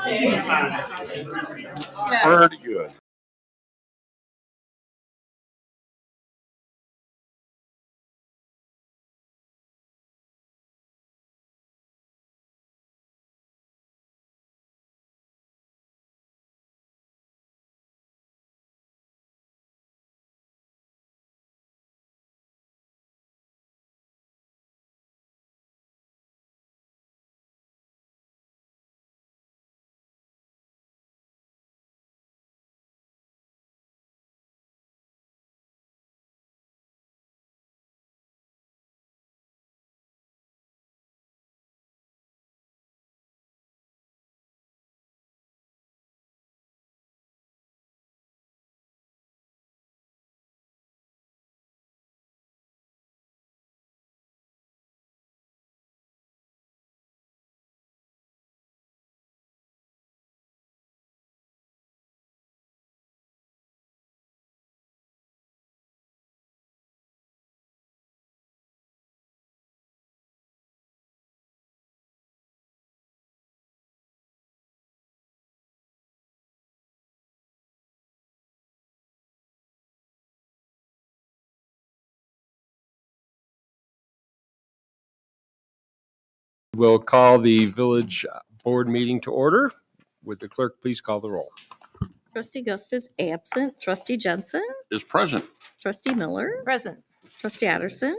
Pretty good. We'll call the village board meeting to order. Would the clerk please call the roll? Trustee Gust is absent. Trustee Jensen. Is present. Trustee Miller. Present. Trustee Addison.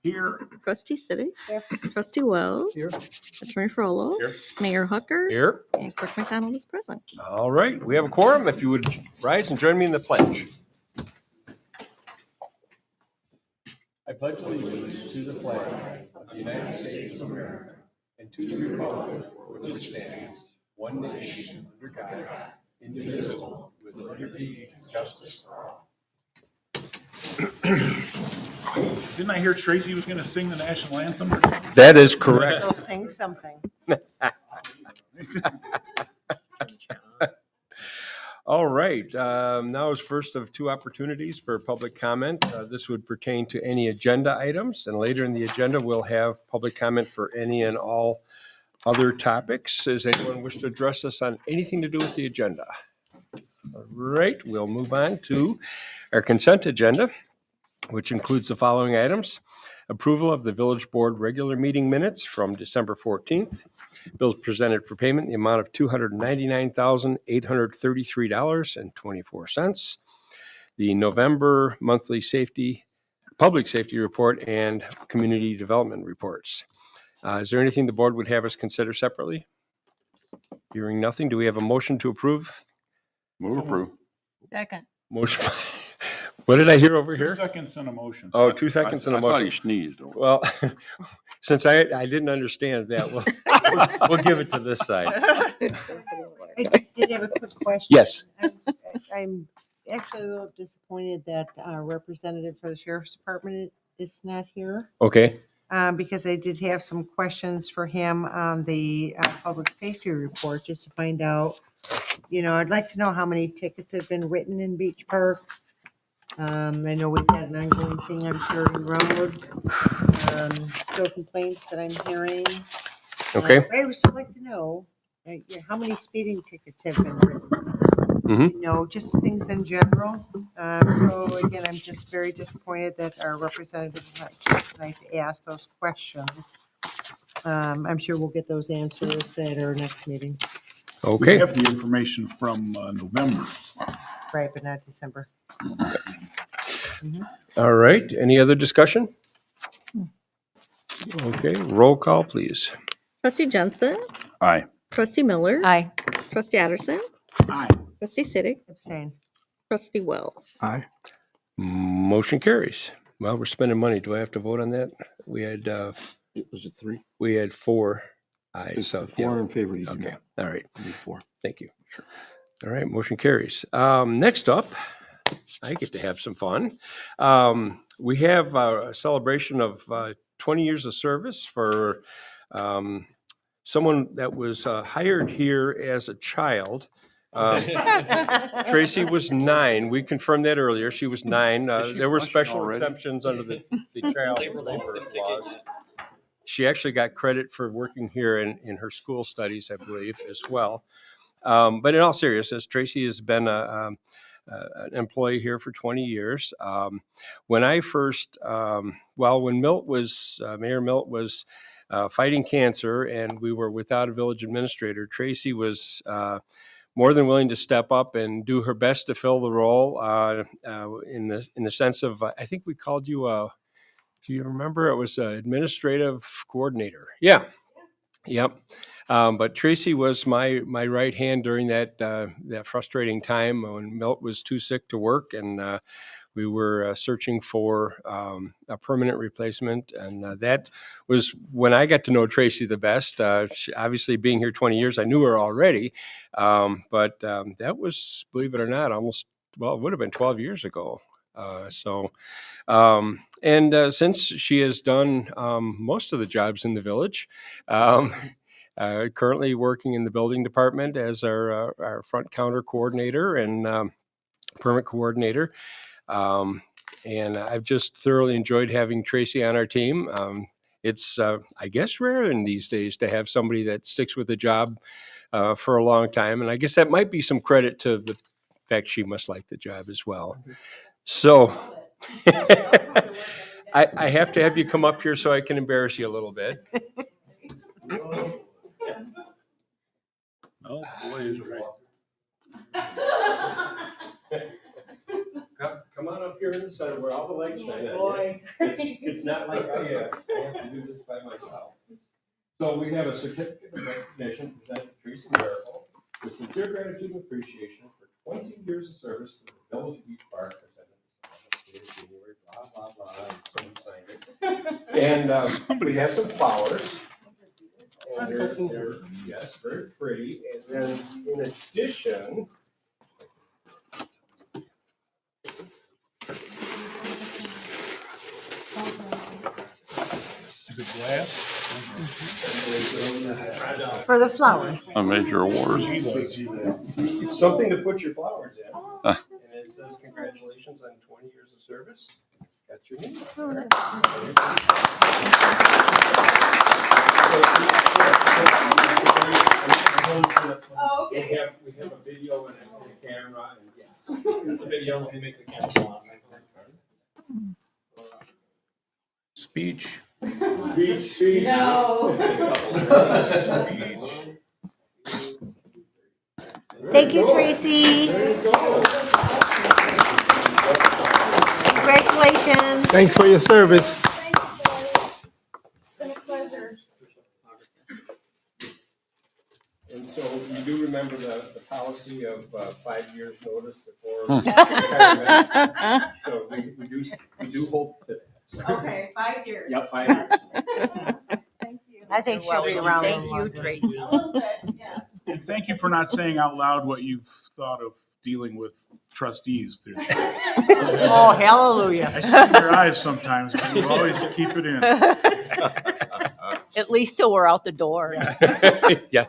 Here. Trustee Siddick. Here. Trustee Wells. Here. Attorney Frollo. Here. Mayor Hucker. Here. And Clerk McDonald is present. All right, we have a quorum. If you would rise and join me in the pledge. I pledge allegiance to the flag of the United States of America and to the republic for which it stands, one nation, under God, indivisible, with liberty and justice for all. Didn't I hear Tracy was going to sing the national anthem or something? That is correct. Go sing something. All right, now is first of two opportunities for public comment. This would pertain to any agenda items, and later in the agenda, we'll have public comment for any and all other topics. Does anyone wish to address us on anything to do with the agenda? All right, we'll move on to our consent agenda, which includes the following items. Approval of the village board regular meeting minutes from December 14th. Bills presented for payment in the amount of $299,833.24. The November monthly public safety report and community development reports. Is there anything the board would have us consider separately? Hearing nothing, do we have a motion to approve? Move approve. Second. Motion. What did I hear over 2 here? seconds in a motion. Oh, 2 seconds in a I thought motion. he sneezed. Well, since I didn't understand that, we'll give it to this side. I did have a quick question. Yes. I'm actually a little disappointed that representative for the sheriff's department is not here. Okay. Because I did have some questions for him on the public safety report, just to find out, I'd like to know how many tickets have been written in Beach Park. I know we've got an ongoing thing on Sheridan Road. Still complaints that I'm hearing. Okay. I would still like to know how many speeding tickets have been written. Mhm. Just things in general. So again, I'm just very disappointed that our representative is not here tonight to ask those questions. I'm sure we'll get those answers at our next meeting. We Okay. have the information from November. Right, but not December. All right. Any other discussion? Okay. Roll call, please. Trustee Jensen. Aye. Trustee Miller. Aye. Trustee Addison. Aye. Trustee Siddick. Abstain. Trustee Wells. Aye. Motion carries. Well, we're spending money. Do I have to vote on that? We had Was it 3? 4 ayes. So 4 in favor. You do Okay. not. All right. You need 4. Thank you. Sure. All right. Motion carries. Next up, I get to have some fun. We have a celebration of 20 years of service for someone that was hired here as a child. Tracy was 9. We confirmed that earlier. She was 9. Is she There were blushing special already? exceptions under the child labor laws. She actually got credit for working here in her school studies, I believe, as well. But in all seriousness, Tracy has been an employee here for 20 years. When I first, when Milt was, Mayor Milt was fighting cancer and we were without a village administrator, Tracy was more than willing to step up and do her best to fill the role in the sense of, I think we called you, do you remember? It was administrative coordinator. Yeah. Yep. But Tracy was my right hand during that frustrating time when Milt was too sick to work, and we were searching for a permanent replacement. And that was when I got to know Tracy the best. Obviously, being here 20 years, I knew her already, but that was, believe it or not, it would have been 12 years ago. Since she has done most of the jobs in the village, currently working in the building department as our front counter coordinator and permit coordinator. And I've just thoroughly enjoyed having Tracy on our team. It's, I guess, rare in these days to have somebody that sticks with a job for a long time. And I guess that might be some credit to the fact she must like the job as well. So I have to have you come up here so I can embarrass you a little bit. Oh, boy, is right. Come on up here in the center where all the lights shine on you. It's not like I have to do this by myself. So we have a certificate of recognition presented to Tracy Miracle with sincere gratitude and appreciation for 20 years of service to the Village of Beach Park. January, blah, blah, blah, and someone signed it. And we have some flowers. And they're, yes, very pretty. And then in addition, Is it glass? For the flowers. A major award. something to put your flowers in. Huh. And it says, congratulations on 20 years of service. It's got your name on there. Oh, okay. We have a video and a camera. And it's a video. Let me make the camera on. Speech. Speech. No. Thank you, Tracy. There you go. Congratulations. Thanks for your service. It's been a pleasure. And so you do remember the policy of 5 years notice before retirement. So we do hope to that. So- Okay, 5 years. Yep, 5 years. Thank you. I think she'll be around. Thank you, Tracy. A little bit, yes. And thank you for not saying out loud what you've thought of dealing with trustees. Oh, hallelujah. I see it in your eyes sometimes, but you always keep it in. At least till we're out the door. Yeah.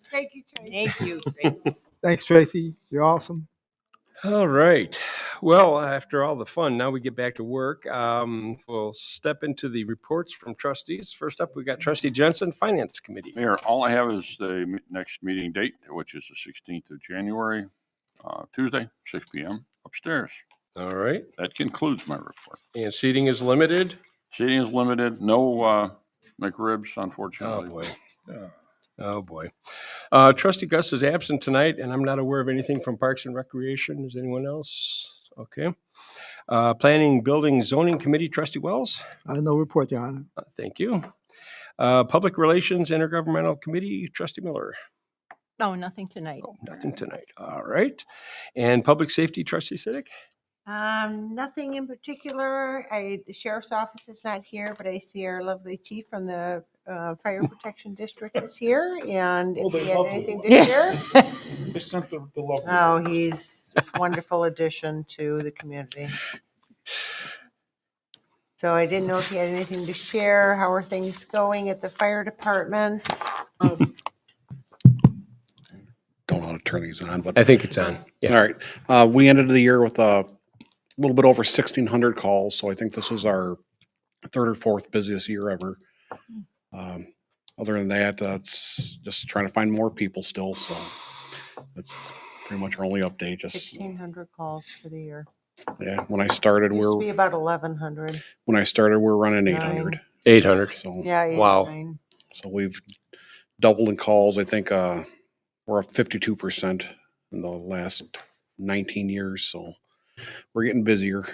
Thank you, Tracy. Thank you, Tracy. Thanks, Tracy. You're awesome. All right. Well, after all the fun, now we get back to work. We'll step into the reports from trustees. First up, we got Trustee Jensen, Finance Committee. Mayor, all I have is the next meeting date, which is the 16th of January, Tuesday, 6 p.m. upstairs. All right. That concludes my report. And seating is limited. Seating is limited. No McRibs, Oh, unfortunately. boy. Oh, boy. Trustee Gus is absent tonight, and I'm not aware of anything from Parks and Recreation. Is anyone else? Okay. Planning, Building, Zoning Committee, Trustee Wells. No report, Your Honor. Thank you. Public Relations, Intergovernmental Committee, Trustee Miller. No, nothing tonight. Oh, nothing tonight. All right. And Public Safety, Trustee Siddick. Nothing in particular. The sheriff's office is not here, but I see our lovely chief from the Fire Protection District is here. And Oh, if they're he had lovely. anything to share, They sent the love. oh, he's a wonderful addition to the community. So I didn't know if you had anything to share. How are things going at the fire department? Don't know how to turn these on, but I think it's on. Yeah. all right. We ended the year with a little bit over 1,600 calls, so I think this was our third or fourth busiest year ever. other than that, it's just trying to find more people still. So that's pretty much our only update. Just 1,600 calls for the year. yeah, when I started, Used to be we're about 1,100. running 800. 800. So Yeah, 8 Wow. 9. so we've doubled in calls. I think we're up 52% in the last 19 years. So we're getting busier.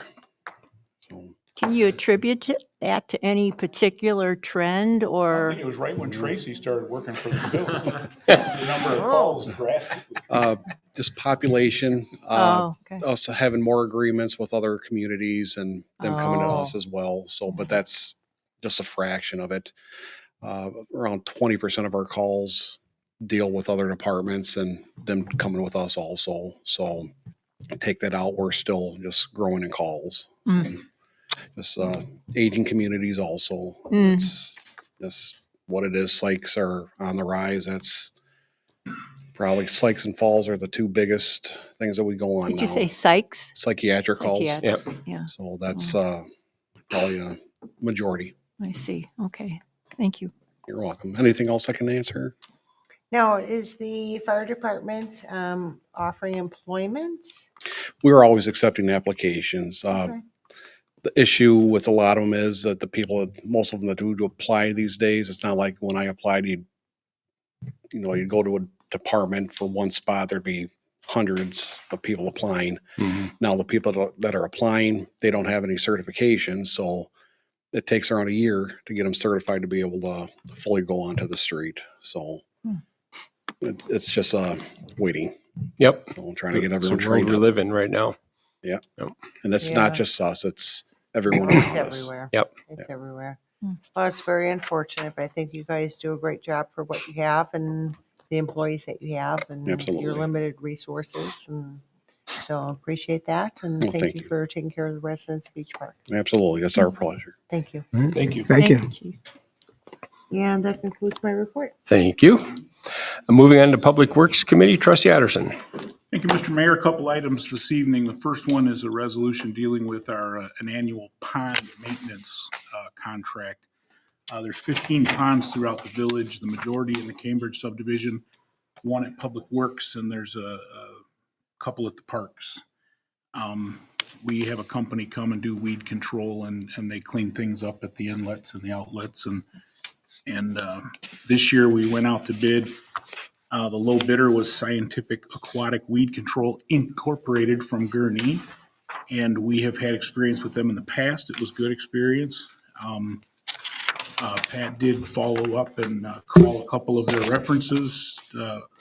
So Can you attribute that to any particular trend I or? think it was right when Tracy started working for the village. The number of calls drastically. just population, Oh, okay. us having more agreements with other communities and them coming to us Oh. as well. So, but that's just a fraction of it. Around 20% of our calls deal with other departments and them coming with us also. So take that out, we're still just growing in calls. Mm. Just aging communities also. Mm. It's just what it is. Psychs are on the rise. That's probably Sykes and Falls are the two biggest things that we go on Did you now. say psychs? Psychiatric calls. Psychiatrics, yeah, So that's probably a majority. I see. Okay, thank you. You're welcome. Anything else I can answer? Now, is the fire department offering employment? We're always accepting applications. Okay. The issue with a lot of them is that the people, most of them that do apply these days, it's not like when I applied, you'd go to a department for one spot, there'd be hundreds of people applying. Now the people that are applying, they don't have any certifications, so it takes around a year to get them certified to be able to fully go onto the street. So it's just waiting. Yep. So I'm trying to get It's everyone the world trained we up. live in right now. And it's Yeah. not just us, it's everyone It's around us. everywhere. Yep. It's everywhere. Hmm. Well, it's very unfortunate, but I think you guys do a great job for what you have and the employees that you have and your Absolutely. limited resources. And so I appreciate that. And Well, thank thank you you. for taking care of the residents of Beach Park. Absolutely. It's our pleasure. Thank you. Thank you. Thank you. Chief. And that concludes my report. Thank you. Moving on to Public Works Committee, Trustee Otterson. Thank you, Mr. Mayor. A couple items this evening. The first one is a resolution dealing with our, an annual pond maintenance contract. There's 15 ponds throughout the village, the majority in the Cambridge subdivision, one at Public Works, and there's a couple at the parks. We have a company come and do weed control and they clean things up at the inlets and the outlets. And this year we went out to bid. The low bidder was Scientific Aquatic Weed Control Incorporated from Gurnee. And we have had experience with them in the past. It was good experience. Pat did follow up and call a couple of their references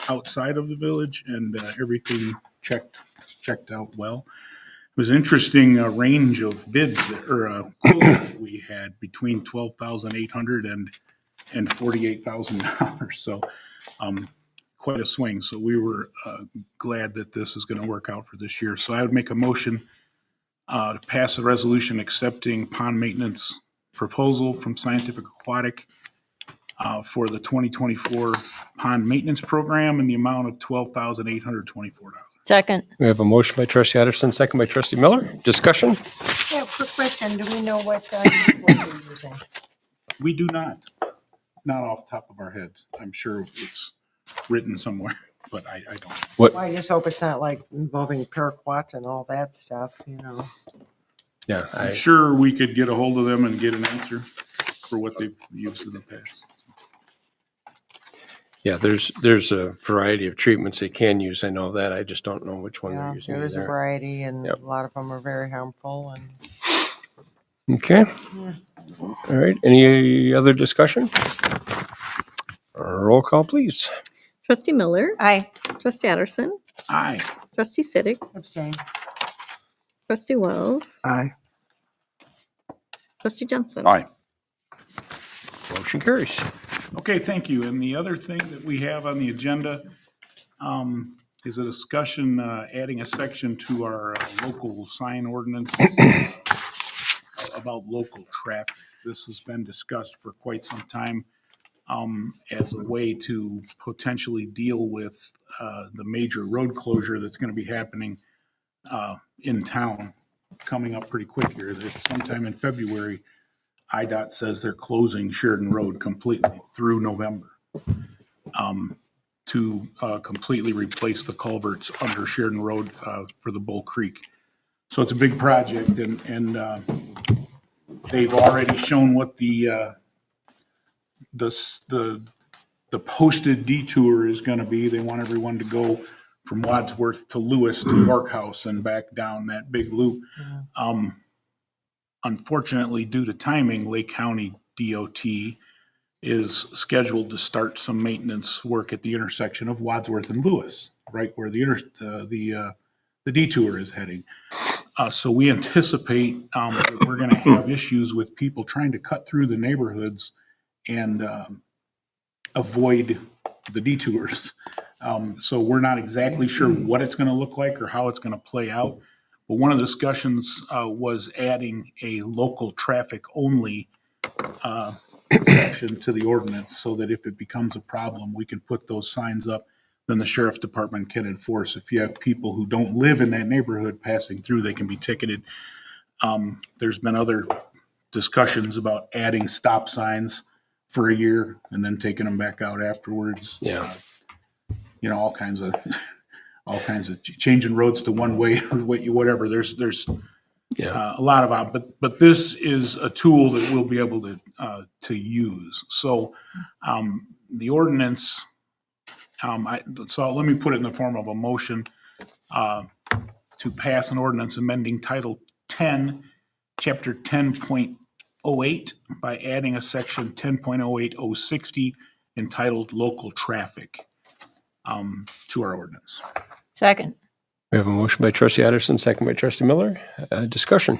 outside of the village, and everything checked out well. It was interesting range of bids or quotes that we had between $12,800 and $48,000. So quite a swing. So we were glad that this is going to work out for this year. So I would make a motion to pass a resolution accepting pond maintenance proposal from Scientific Aquatic for the 2024 pond maintenance program in the amount of $12,824. Second, We have a motion by Trustee Otterson, second by Trustee Miller. Discussion? Yeah, quick question. Do we know what they're using? We do not off the top of our heads. I'm sure it's written somewhere, but I don't. Well, I just hope it's not like involving paraquat and all that stuff, you know. Yeah. I'm sure we could get a hold of them and get an answer for what they've used in the past. Yeah, there's a variety of treatments they can use. I know that. I just don't know which one Yeah, they're using. there is a there. variety and Yep. a lot of them are very harmful and Okay. All right. Any other discussion? Roll call, please. Trustee Miller. Aye. Trustee Otterson. Aye. Trustee Siddick. Abstain. Trustee Wells. Aye. Trustee Jensen. Aye. Motion carries. Okay, thank you. And the other thing that we have on the agenda is a discussion adding a section to our local sign ordinance about local traffic. This has been discussed for quite some time as a way to potentially deal with the major road closure that's going to be happening in town coming up pretty quick here. It's sometime in February. IDOT says they're closing Sheridan Road completely through November to completely replace the culverts under Sheridan Road for the Bull Creek. So it's a big project, and they've already shown what the posted detour is going to be. They want everyone to go from Wadsworth to Lewis to York House and back down that big loop. Unfortunately, due to timing, Lake County DOT is scheduled to start some maintenance work at the intersection of Wadsworth and Lewis, right where the detour is heading. So we anticipate that we're going to have issues with people trying to cut through the neighborhoods and avoid the detours. So we're not exactly sure what it's going to look like or how it's going to play out. But one of the discussions was adding a local traffic only section to the ordinance so that if it becomes a problem, we can put those signs up. Then the sheriff's department can enforce. If you have people who don't live in that neighborhood passing through, they can be ticketed. There's been other discussions about adding stop signs for a year and then taking them back out afterwards. Yeah. All kinds of changing roads to one way, whatever. There's Yeah. a lot of, but this is a tool that we'll be able to use. So the ordinance, so let me put it in the form of a motion to pass an ordinance amending Title 10, Chapter 10.08 by adding a section 10.08060 entitled Local Traffic to our ordinance. Second. We have a motion by trustee Addison, second by trustee Miller. Discussion.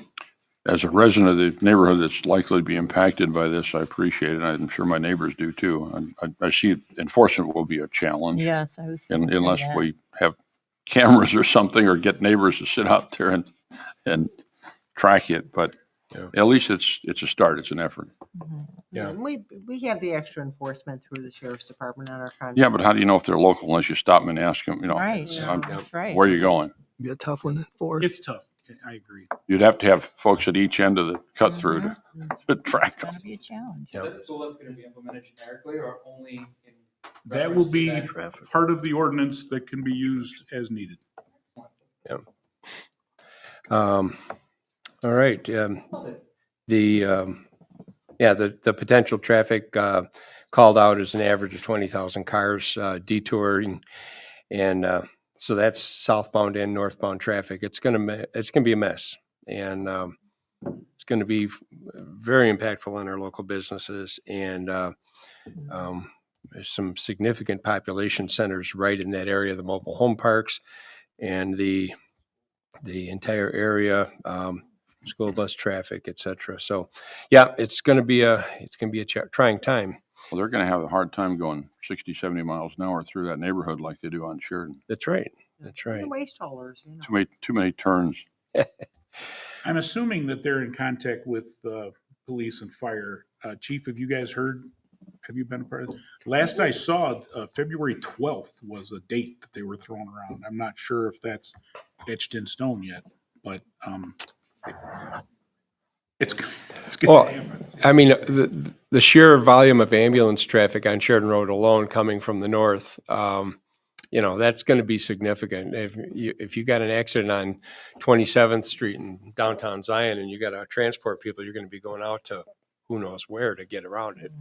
As a resident of the neighborhood that's likely to be impacted by this, I appreciate it. I'm sure my neighbors do too. I see enforcement will be a challenge. Yes, I was thinking Unless that. we have cameras or something, or get neighbors to sit out there and track it. But Yeah. at least it's a start. It's an effort. Yeah. And we have the extra enforcement through the sheriff's department on our contract. Yeah, but how do you know if they're local unless you stop them and ask them, Right, I'm- that's right. where are you going? Be a tough one to enforce. It's tough. I agree. You'd have to have folks at each end of the cut through to track It's them. going to be a challenge. Yeah. Is that a tool that's going to be implemented generically or only in? That reference will to be that? part of the ordinance that can be used as needed. All right. The potential traffic called out is an average of 20,000 cars detouring. And so that's southbound and northbound traffic. It's going to be a mess. And it's going to be very impactful on our local businesses. And there's some significant population centers right in that area, the mobile home parks and the entire area, school bus traffic, et cetera. So, yeah, it's going to be a trying time. Well, they're going to have a hard time going 60, 70 miles an hour through that neighborhood like they do on Sheridan. That's right. That's right. The waste haulers, you know. Too many turns. I'm assuming that they're in contact with police and fire. Chief, have you guys heard? Have you been a part of it? Last I saw, February 12th was a date that they were throwing around. I'm not sure if that's etched in stone yet, but it's Well, going to happen. I mean, the sheer volume of ambulance traffic on Sheridan Road alone coming from the north, that's going to be significant. If you got an accident on 27th Street in downtown Zion and you got to transport people, you're going to be going out to who knows where to get around it.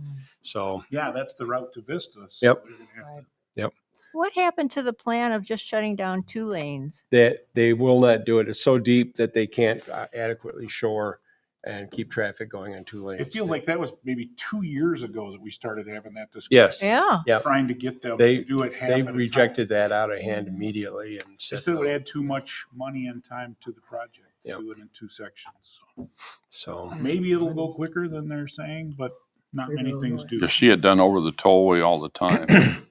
So, Yeah, that's the route to Vista. So Yep. they're gonna have to- What happened to the plan of just shutting down 2 lanes? that they will not do it. It's so deep that they can't adequately shore and keep traffic going on 2 lanes. It feels like that was maybe 2 years ago that we started having that discussion. Yes. Yeah. Trying to get them They- to do it half They at a time. rejected that out of hand immediately and They said, said it would add too much money and time to the project to Yep. do it in 2 sections. So so, maybe it'll go quicker than they're saying, but not many things do. You see it done over the tollway all the time.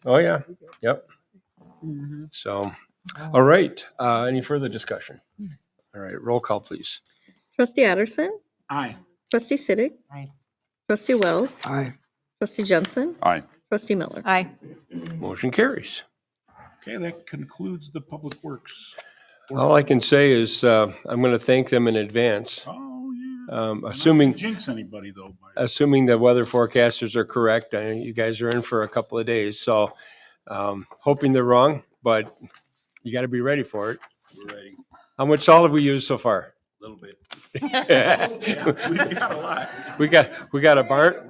oh yeah, yep. Mhm. So, all right. Any further discussion? All right, roll call, please. Trustee Addison, Aye. trustee Siddick, Aye. trustee Wells, Aye. trustee Jensen, Aye. trustee Miller. Aye. Motion carries. Okay, that concludes the Public Works. All I can say is I'm going to thank them in advance. Oh, Assuming, Jinx anybody though. assuming the weather forecasters are correct, you guys are in for a couple of days. So hoping they're wrong, but you got to be ready for it. We're ready. How much salt have we used so far? A little bit. We got a lot.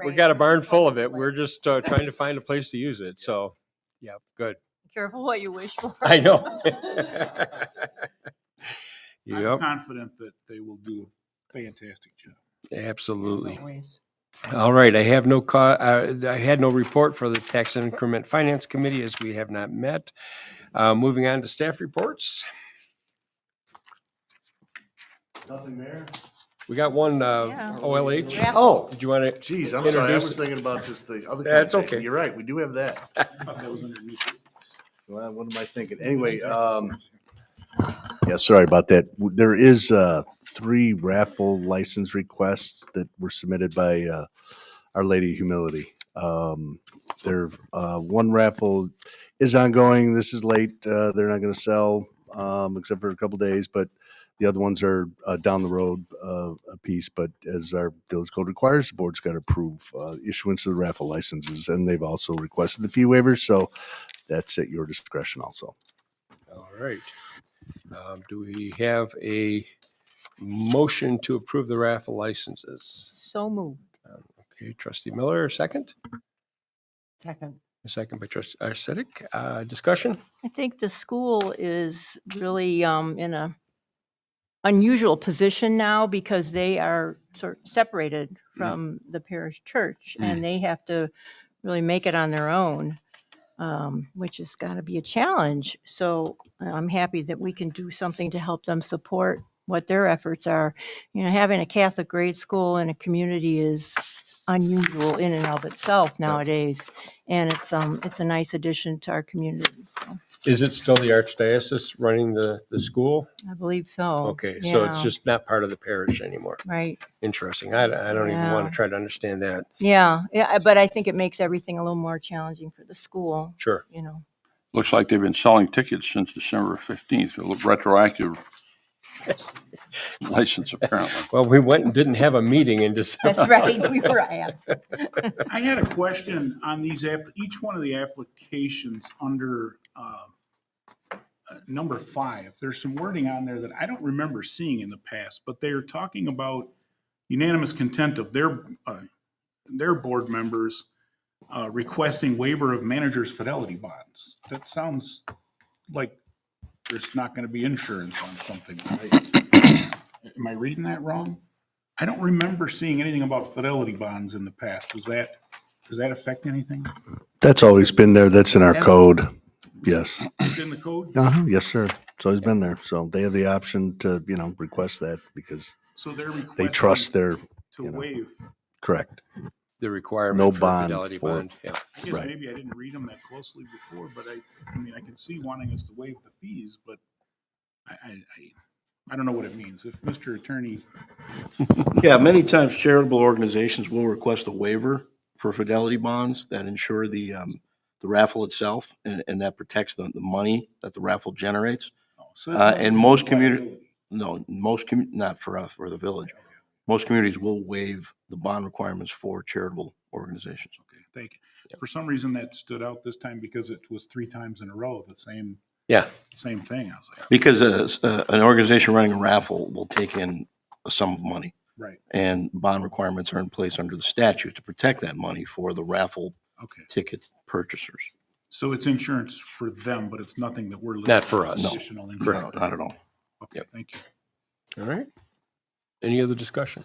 We got a barn full of it. We're just trying to find a place to use it. So, yeah, good. Careful what you wish for. I know. I'm Yep, confident that they will do a fantastic job. absolutely. Always. All right, I had no report for the Tax Increment Finance Committee as we have not met. Moving on to staff reports. Nothing there? We got one Yeah. OLH. Yeah. Oh, Did you want to? geez, I'm sorry. I Introduce was it. thinking about just the other. That's conversation. okay. You're right. We do have that. I thought that was underneath. Well, what am I thinking? Anyway, yeah, sorry about that. There is 3 raffle license requests that were submitted by Our Lady of Humility. There, one raffle is ongoing. This is late. They're not going to sell except for a couple days, but the other ones are down the road a piece. But as our village code requires, the board's got to approve issuance of the raffle licenses, and they've also requested the fee waivers. So that's at your discretion also. All right. Do we have a motion to approve the raffle licenses? So moved. Okay, Trustee Miller, a second. Second. A second by Trustee Arsetic. Discussion? I think the school is really in a unusual position now because they are sort of separated from the parish church and they have to really make it on their own, which has got to be a challenge. So I'm happy that we can do something to help them support what their efforts are. You know, having a Catholic grade school in a community is unusual in and of itself nowadays, and it's a nice addition to our community. So Is it still the Archdiocese running the school? I believe so. Okay, so it's Yeah, just not part of the parish anymore. right. Interesting. I don't even want Yeah. to try to understand that. Yeah, but I think it makes everything a little more challenging for the school, Sure. you know. Looks like they've been selling tickets since December 15th, a little retroactive license apparently. Well, we went and didn't have a meeting in December. That's right, we were absent. I had a question on these, each one of the applications under number 5. There's some wording on there that I don't remember seeing in the past, but they're talking about unanimous consent of their board members requesting waiver of managers' fidelity bonds. That sounds like there's not going to be insurance on something, right? Am I reading that wrong? I don't remember seeing anything about fidelity bonds in the past. Does that affect anything? That's always been there. That's in our code. Yes. It's in the code? Yes, sir. It's always been there. So they have the option to, request that because So they're they requesting trust their, to waive. correct. The requirement No for bond fidelity for- bond. Yeah. I guess Right. maybe I didn't read them that closely before, but I mean, I can see wanting us to waive the fees, but I don't know what it means. If Mr. Attorney, Yeah, many times charitable organizations will request a waiver for fidelity bonds that ensure the raffle itself and that protects the money that the raffle generates. so this And most liability. not for us, for the village. Most communities will waive the bond requirements for charitable organizations. Okay, thank you. For some reason that stood out this time because it was 3 times in a row, the same Yeah. thing. I was like, Because an organization running a raffle will take in a sum of money. right, And bond requirements are in place under the statute to protect that money for the raffle okay. ticket purchasers. So it's insurance for them, but it's nothing that we're. Not for us. No. Additional No, insurance. not at all. Okay, thank you. All right. Any other discussion?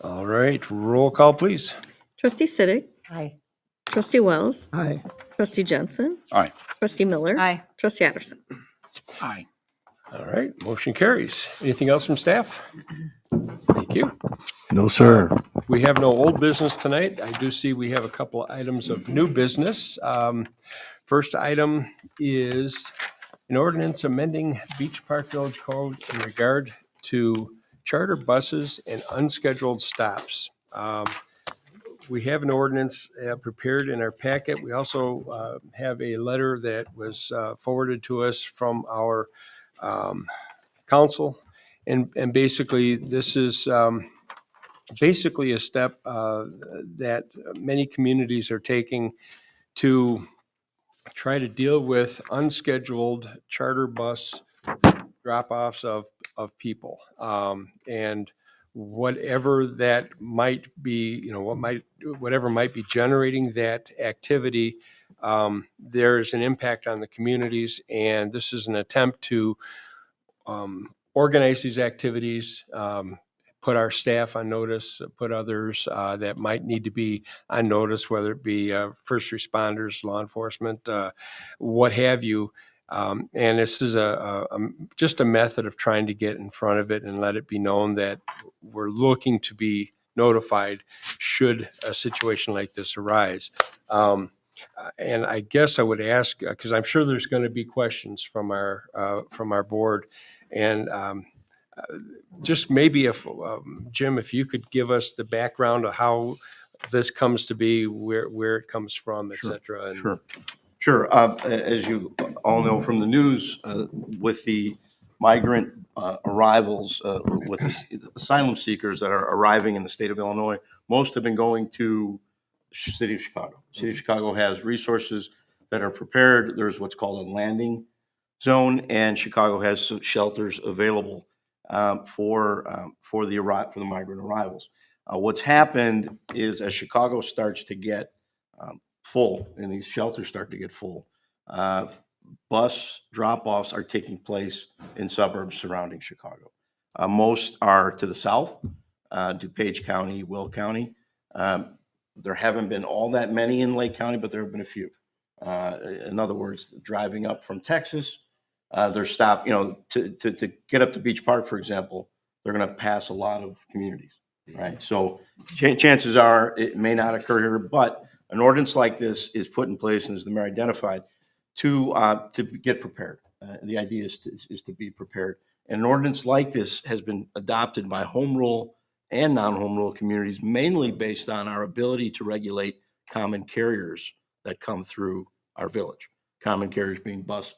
All right, roll call, please. Trustee Siddick, Aye. Trustee Wells, Aye. Trustee Jensen, Aye. Trustee Miller. Aye. Trustee Addison. Aye. All right, motion carries. Anything else from staff? Thank you. No, sir. We have no old business tonight. I do see we have a couple of items of new business. First item is an ordinance amending Beach Park Village Code in regard to charter buses and unscheduled stops. We have an ordinance prepared in our packet. We also have a letter that was forwarded to us from our council. And basically, this is basically a step that many communities are taking to try to deal with unscheduled charter bus drop-offs of people. And whatever that might be, whatever might be generating that activity, there's an impact on the communities. And this is an attempt to organize these activities, put our staff on notice, put others that might need to be on notice, whether it be first responders, law enforcement, what have you. And this is just a method of trying to get in front of it and let it be known that we're looking to be notified should a situation like this arise. And I guess I would ask, because I'm sure there's going to be questions from our board, and just maybe if Jim, if you could give us the background of how this comes to be, where it comes from, et cetera. And Sure. As you all know from the news, with the migrant arrivals, with the asylum seekers that are arriving in the state of Illinois, most have been going to the city of Chicago. The city of Chicago has resources that are prepared. There's what's called a landing zone, and Chicago has some shelters available for the migrant arrivals. What's happened is as Chicago starts to get full and these shelters start to get full, bus drop-offs are taking place in suburbs surrounding Chicago. Most are to the south, DuPage County, Will County. There haven't been all that many in Lake County, but there have been a few. In other words, driving up from Texas, they're stopped, to get up to Beach Park, for example, they're going to pass a lot of communities, right? So chances are it may not occur here, but an ordinance like this is put in place, and as the mayor identified, to get prepared. The idea is to be prepared. And an ordinance like this has been adopted by home rule and non-home rule communities, mainly based on our ability to regulate common carriers that come through our village. Common carriers being buses.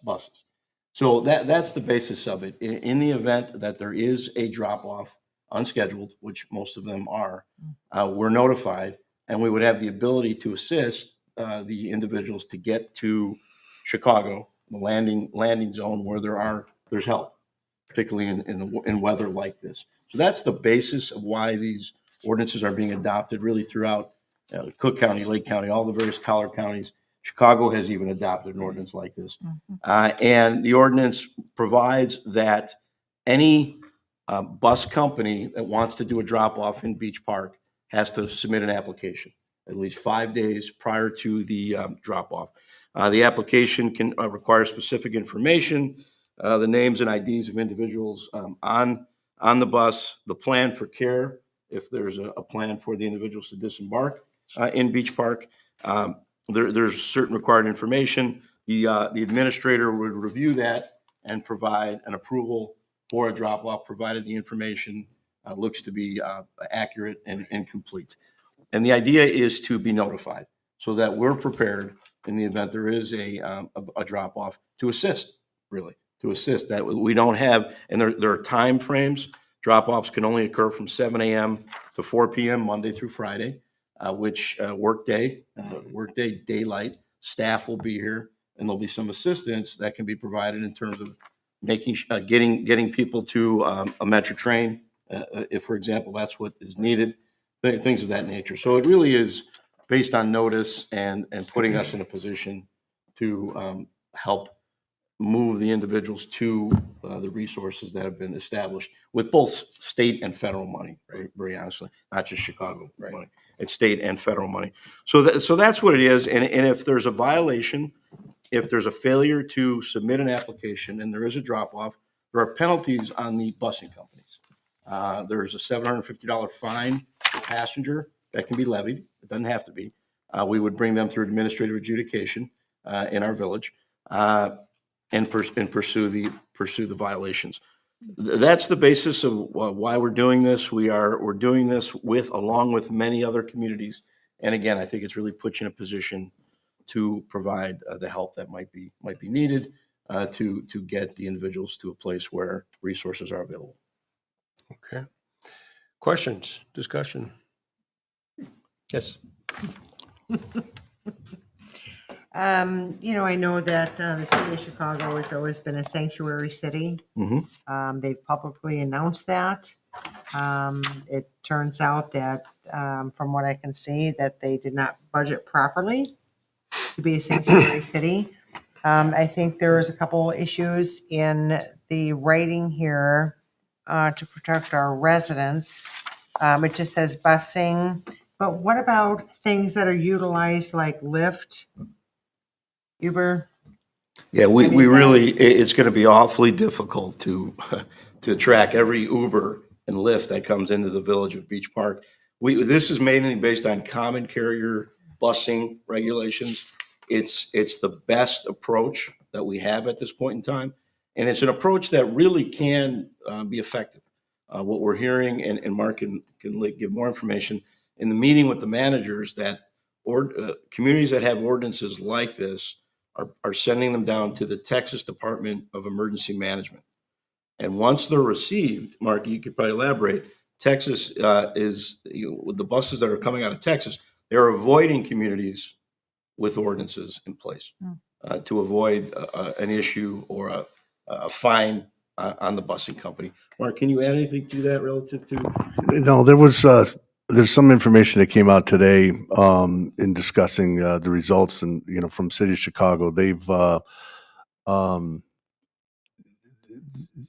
So that's the basis of it. In the event that there is a drop-off unscheduled, which most of them are, we're notified, and we would have the ability to assist the individuals to get to Chicago, the landing zone where there's help, particularly in weather like this. So that's the basis of why these ordinances are being adopted really throughout Cook County, Lake County, all the various collar counties. Chicago has even adopted an ordinance like this. And the ordinance provides that any bus company that wants to do a drop-off in Beach Park has to submit an application at least 5 days prior to the drop-off. The application can require specific information, the names and IDs of individuals on the bus, the plan for care, if there's a plan for the individuals to disembark in Beach Park. There's certain required information. The administrator would review that and provide an approval for a drop-off, provided the information looks to be accurate and complete. And the idea is to be notified so that we're prepared in the event there is a drop-off to assist, really, to assist. That we don't have, and there are time frames. Drop-offs can only occur from 7 a.m. to 4 p.m. Monday through Friday, which workday daylight, staff will be here, and there'll be some assistance that can be provided in terms of making getting people to a metro train, if, for example, that's what is needed, things of that nature. So it really is based on notice and putting us in a position to help move the individuals to the resources that have been established with both state and federal money, very honestly, not just Chicago money. It's state and federal money. So that's what it is. And if there's a violation, if there's a failure to submit an application and there is a drop-off, there are penalties on the busing companies. There's a $750 fine per passenger that can be levied. It doesn't have to be. We would bring them through administrative adjudication in our village and pursue the violations. That's the basis of why we're doing this. We're doing this along with many other communities. And again, I think it's really put you in a position to provide the help that might be needed to get the individuals to a place where resources are available. Okay. Questions, discussion? Yes. I know that the city of Chicago has always been a sanctuary city. They've publicly announced that. It turns out that, from what I can see, that they did not budget properly to be a sanctuary city. I think there is a couple issues in the writing here to protect our residents. It just says busing, but what about things that are utilized like Lyft, Uber? Yeah, we What is that? really, it's going to be awfully difficult to, to track every Uber and Lyft that comes into the village of Beach Park. This is mainly based on common carrier busing regulations. It's the best approach that we have at this point in time. And it's an approach that really can be effective. What we're hearing, and Mark can give more information, in the meeting with the managers, that communities that have ordinances like this are sending them down to the Texas Department of Emergency Management. And once they're received, Mark, you could probably elaborate, Texas with the buses that are coming out of Texas, they're avoiding communities with ordinances in place to avoid an issue or a fine on the busing company. Mark, can you add anything to that relative to? No, there's some information that came out today in discussing the results, and from City of Chicago,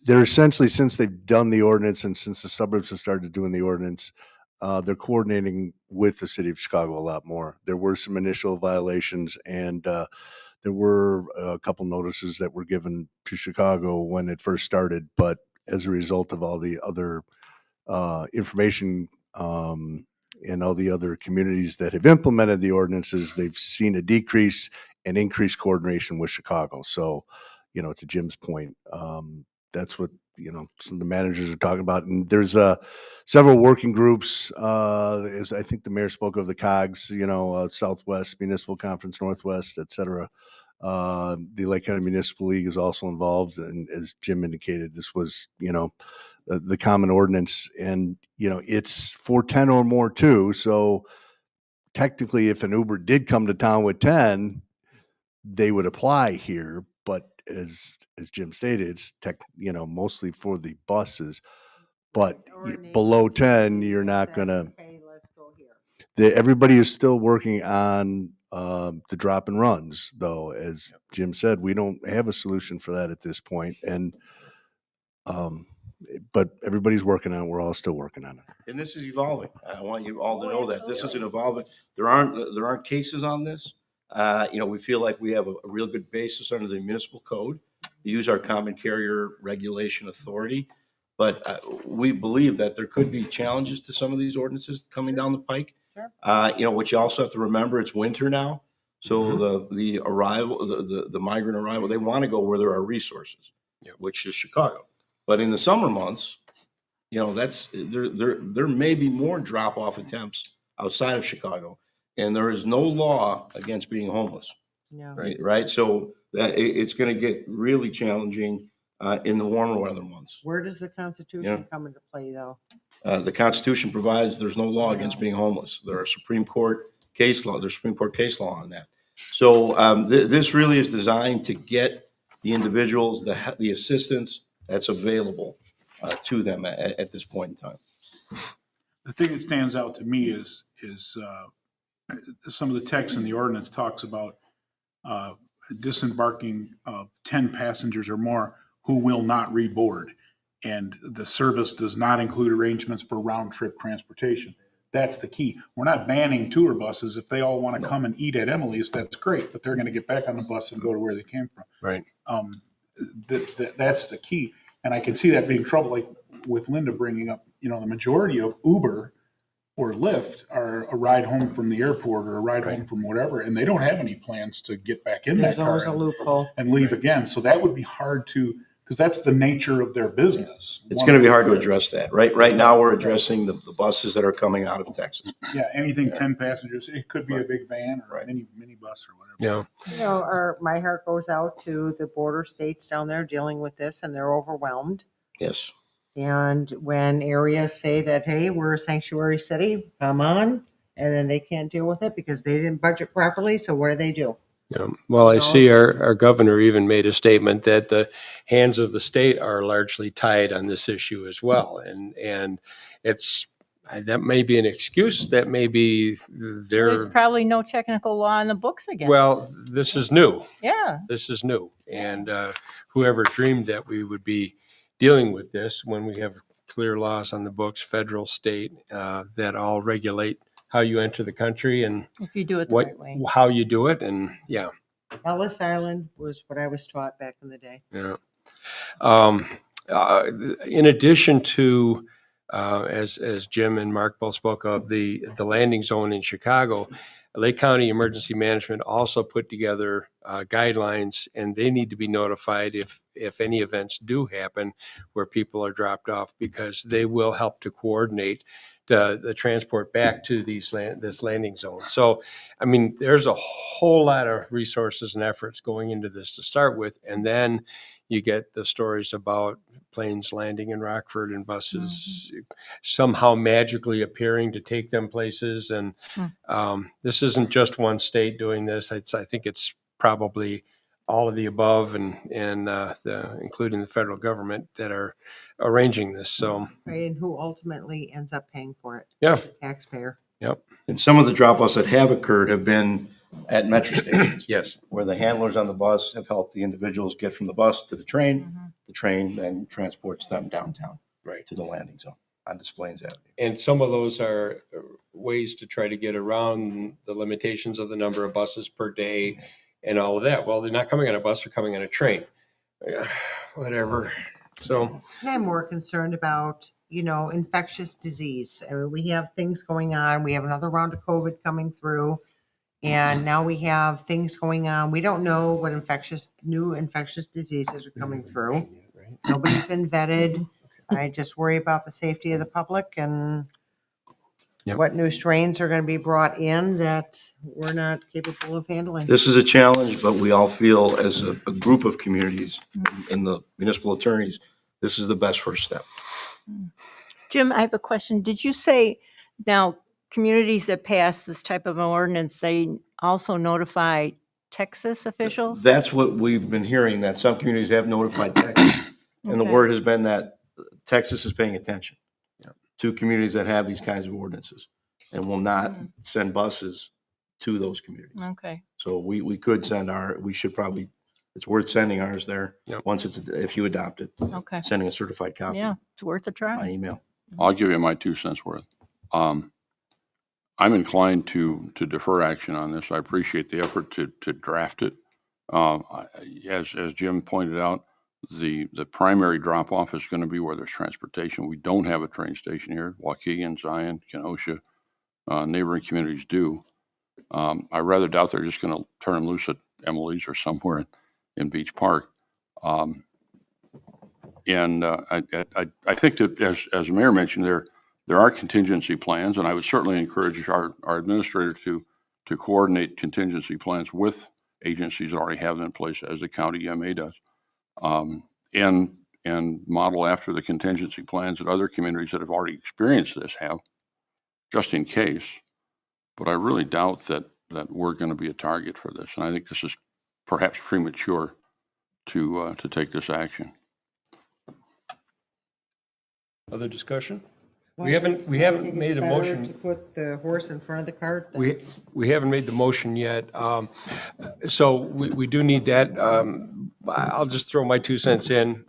they're essentially, since they've done the ordinance and since the suburbs have started doing the ordinance, they're coordinating with the City of Chicago a lot more. There were some initial violations, and there were a couple notices that were given to Chicago when it first started, but as a result of all the other information and all the other communities that have implemented the ordinances, they've seen a decrease and increased coordination with Chicago. So, to Jim's point, that's what some of the managers are talking about. And there's several working groups. As I think the mayor spoke of, the COGS, Southwest Municipal Conference, Northwest, et cetera. The Lake County Municipal League is also involved, and as Jim indicated, this was the common ordinance, and it's for 10 or more too. So technically, if an Uber did come to town with 10, they would apply here. But as Jim stated, it's mostly for the buses. But below 10, you're not gonna. Okay, let's go here. Everybody is still working on the drop and runs, though. As Jim said, we don't have a solution for that at this point, and but everybody's working on it. We're all still working on it. And this is evolving. I want you all to know that this is an evolving. There aren't cases on this. We feel like we have a real good basis under the municipal code to use our common carrier regulation authority. But we believe that there could be challenges to some of these ordinances coming down the pike. Sure. What you also have to remember, it's winter now. So the arrival, the migrant arrival, they want to go where there are resources, which is Chicago. But in the summer months, that's there may be more drop-off attempts outside of Chicago, and there is no law against being homeless. No. Right. So that it's going to get really challenging in the warmer weather months. Where does the Constitution come into play, though? The Constitution provides there's no law against being homeless. There are Supreme Court case law. There's Supreme Court case law on that. So this really is designed to get the individuals the assistance that's available to them at this point in time. The thing that stands out to me is some of the text in the ordinance talks about disembarking of 10 passengers or more who will not reboard. And the service does not include arrangements for round-trip transportation. That's the key. We're not banning tour buses. If they all want to come and eat at Emily's, that's great, but they're going to get back on the bus and go to where they came from. Right. That's the key. And I can see that being trouble, like with Linda bringing up, the majority of Uber or Lyft are a ride home from the airport or a ride home from whatever, and they don't have any plans to get back in There's that car always a loophole. and leave again. So that would be hard to, because that's the nature of their business. It's going to be hard to address that. Right now, we're addressing the buses that are coming out of Texas. Yeah, anything 10 passengers, it could be a big van or a mini bus or whatever. Yeah. My heart goes out to the border states down there dealing with this, and they're overwhelmed. Yes. And when areas say that, hey, we're a sanctuary city, come on, and then they can't deal with it because they didn't budget properly, so what do? Yeah. Well, I see our governor even made a statement that the hands of the state are largely tied on this issue as well. And it's, that may be an excuse, that may be There's their, probably no technical law in the books again. well, this is new. Yeah. This is new. And whoever dreamed that we would be dealing with this when we have clear laws on the books, federal, state, that all regulate how you enter the country and If you do it the what, right way. how you do it. And yeah. Ellis Island was what I was taught back in the day. Yeah. In addition to, as Jim and Mark both spoke of, the landing zone in Chicago, Lake County Emergency Management also put together guidelines, and they need to be notified if any events do happen where people are dropped off, because they will help to coordinate the transport back to this landing zone. So, I mean, there's a whole lot of resources and efforts going into this to start with, and then you get the stories about planes landing in Rockford and buses somehow magically appearing to take them places. And this isn't just one state doing this. I think it's probably all of the above, and including the federal government that are arranging this. So, Right, and who ultimately ends up paying for it? yeah, The taxpayer. yep, And some of the drop-offs that have occurred have been at metro stations, yes. where the handlers on the bus have helped the individuals get from the bus to the train. The train then transports them downtown Right. to the landing zone on Des Plaines Avenue. And some of those are ways to try to get around the limitations of the number of buses per day and all of that. Well, they're not coming on a bus, they're coming on a train. Whatever. So, And I'm more concerned about, infectious disease. I mean, we have things going on. We have another round of COVID coming through. And now we have things going on. We don't know what new infectious diseases are coming through. Nobody's been vetted. I just worry about the safety of the public and Yep. what new strains are going to be brought in that we're not capable of handling. This is a challenge, but we all feel as a group of communities and the municipal attorneys, this is the best first step. Jim, I have a question. Did you say now communities that pass this type of an ordinance, they also notify Texas officials? That's what we've been hearing, that some communities have notified Texas. And the Okay. word has been that Texas is paying attention to communities that have these kinds of ordinances and will not send buses to those communities. Okay. So we could send it's worth sending ours there. Yep. If you adopt it, Okay. sending a certified copy Yeah, it's worth a by try. email. I'll give you my 2 cents worth. I'm inclined to defer action on this. I appreciate the effort to draft it. As Jim pointed out, the primary drop-off is going to be where there's transportation. We don't have a train station here. Waukegan, Zion, Kenosha, neighboring communities do. I rather doubt they're just going to turn them loose at Emily's or somewhere in Beach Park. I think that, as the mayor mentioned, there are contingency plans, and I would certainly encourage our administrator to coordinate contingency plans with agencies that already have them in place, as the county EMA does, and model after the contingency plans that other communities that have already experienced this have, just in case. But I really doubt that we're going to be a target for this, and I think this is perhaps premature to take this action. other discussion? Well, We haven't I think made it's a better motion. To put the horse in front of the cart. than- We haven't made the motion yet. So we do need that. I'll just throw my 2 cents in.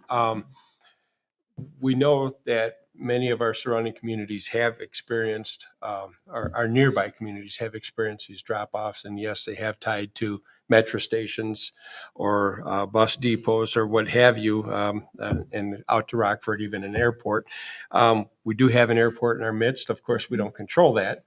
We know that many of our surrounding communities have experienced, our nearby communities have experienced these drop-offs. And yes, they have tied to metro stations or bus depots or what have you, and out to Rockford, even an airport. We do have an airport in our midst. Of course, we don't control that.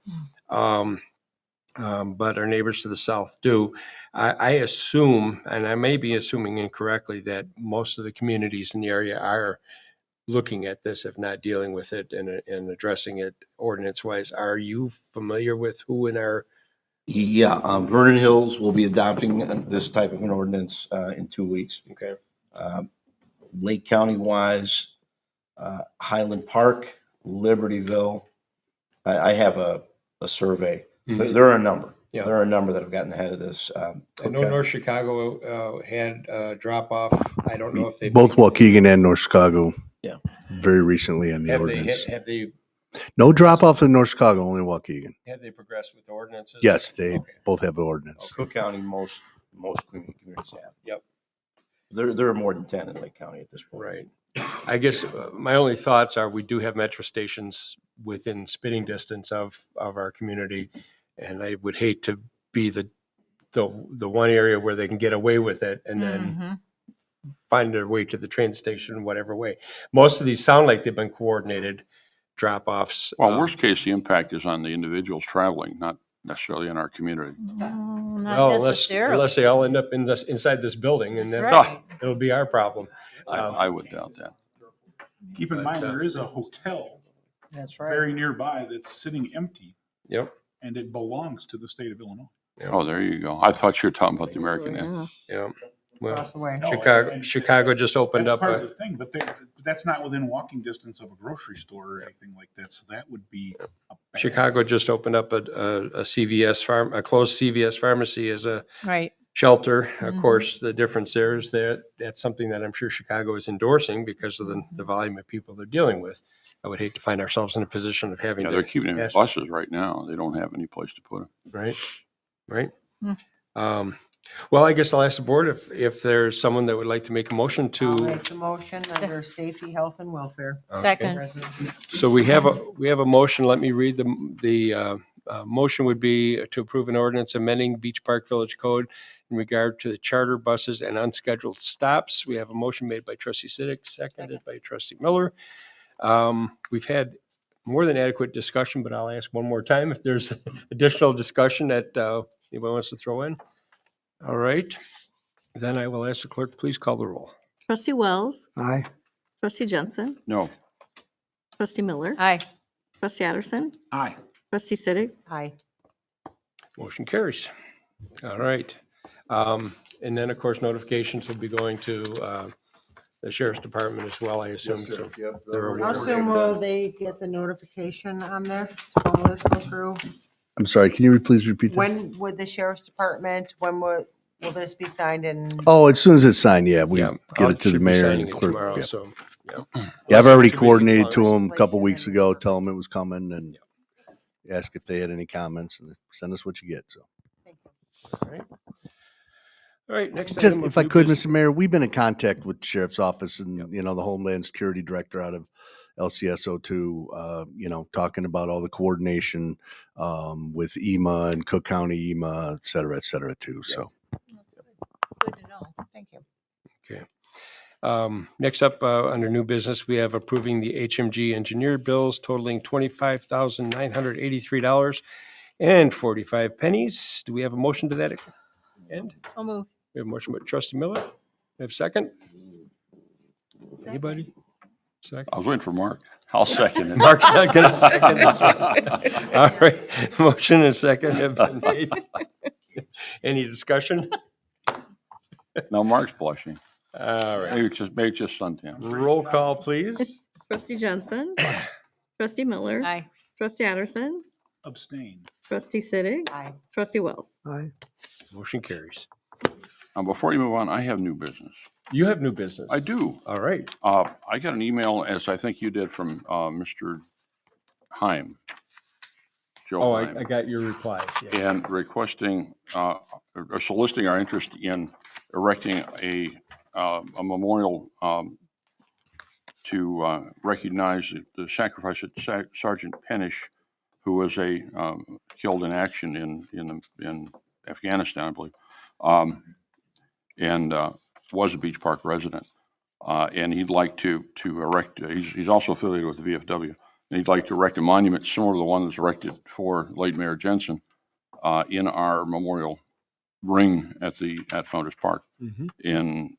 But our neighbors to the south do. I assume, and I may be assuming incorrectly, that most of the communities in the area are looking at this, if not dealing with it and addressing it ordinance-wise. Are you familiar with who in our? Yeah, Vernon Hills will be adopting this type of an ordinance in 2 weeks. Okay. Lake County wise, Highland Park, Libertyville. I have a survey. Mhm. There are a number. Yeah. There are a number that have gotten ahead of this. I know North Chicago had drop off. I don't know if they. Both Waukegan and North Chicago. Yeah. Very recently in the have ordinance. have they No drop off in North Chicago, only Waukegan. progressed with the ordinances? Yes, they Okay. both have the ordinance. Cook County, most communities have. Yep. There are more than 10 in Lake County at this point. Right. I guess my only thoughts are we do have metro stations within spitting distance of our community. And I would hate to be the one area where they can get away with it and then find their way to the train station in whatever way. Most of these sound like they've been coordinated drop-offs. Well, worst case, the impact is on the individuals traveling, not necessarily in our community. Well, unless they all end up inside this building, and then right. it'll be our problem. I would doubt that. Keep in But, mind, there is a hotel That's very nearby that's sitting empty, Yep. and it belongs to the state of Illinois. Oh, there you go. I thought you were talking about the American Inn. Yeah. Well, Across the way. No, Chicago just opened That's up part of a, the thing, but that's not within walking distance of a grocery store or anything like that, so that would be a bad- Chicago just opened up a CVS a closed CVS pharmacy as a Right. shelter. Of course, the difference there is that that's something that I'm sure Chicago is endorsing because of the volume of people they're dealing with. I would hate to find ourselves in a position of having Yeah, to. they're keeping them in ask- buses right now. They don't have any place to put them. Right, right. Hmm. Well, I guess I'll ask the board if there's someone that would like to make a motion I'll to. make the motion under safety, health, and welfare. Second. Residents. So we have a motion. Let me read the motion would be to approve an ordinance amending Beach Park Village Code in regard to the charter buses and unscheduled stops. We have a motion made by trustee Siddick, seconded by trustee Miller. We've had more than adequate discussion, but I'll ask one more time if there's additional discussion that anybody wants to throw in. All right. Then I will ask the clerk, please call the roll. Trustee Wells, Aye. trustee Jensen, No, trustee Miller, Aye. trustee Addison, Aye. trustee Siddick, Aye. Motion carries. All right. And then, of course, notifications will be going to the sheriff's department as well, I assume. So they're aware. How soon will they get the notification on this? When will this go through? I'm sorry, can you please repeat that? When would the sheriff's department, will this be signed and? Oh, as soon as it's signed, yeah, we Yeah, get I it to the should be mayor signing and it clerk. tomorrow, Yeah. so, yeah. Yeah, I've already Too busy coordinated to tomorrow. them a couple weeks ago, tell them it was coming and ask if they had any comments and send us what you get, so. All right. All right, next Just, item. of if I new could, business- Mr. Mayor, we've been in contact with Sheriff's Office and, you know, the Homeland Security Director out of LCSO2, you know, talking about all the coordination with EMA and Cook County EMA, et cetera, too, so. Good to know. Thank you. Okay. Next up, under new business, we have approving the HMG engineer bills totaling $25,983.45. Do we have a motion to that end? I'll move. We have a motion by trustee Miller. We have a second? Anybody? Second? I was waiting for Mark. I'll second it. Mark's not going to second this one. All right, motion and second have been made. Any discussion? No, Mark's blushing. All right. Maybe it's just suntan. Roll call, please. trustee Jensen, trustee Miller, Aye. trustee Addison, Abstain. trustee Siddick, Aye. trustee Wells. Aye. Motion carries. Before you move on, I have new business. You have new business. I do. All right. I got an email, as I think you did, from Mr. Heim. Joe Oh, Heim. I got your reply. Yeah. And requesting, or soliciting our interest in erecting a memorial to recognize the sacrifice of Sergeant Penish, who was killed in action in Afghanistan, I believe, and was a Beach Park resident. And he'd like to erect. He's also affiliated with the VFW. And he'd like to erect a monument similar to the one that's erected for late Mayor Jensen in our memorial ring at Founders Park. And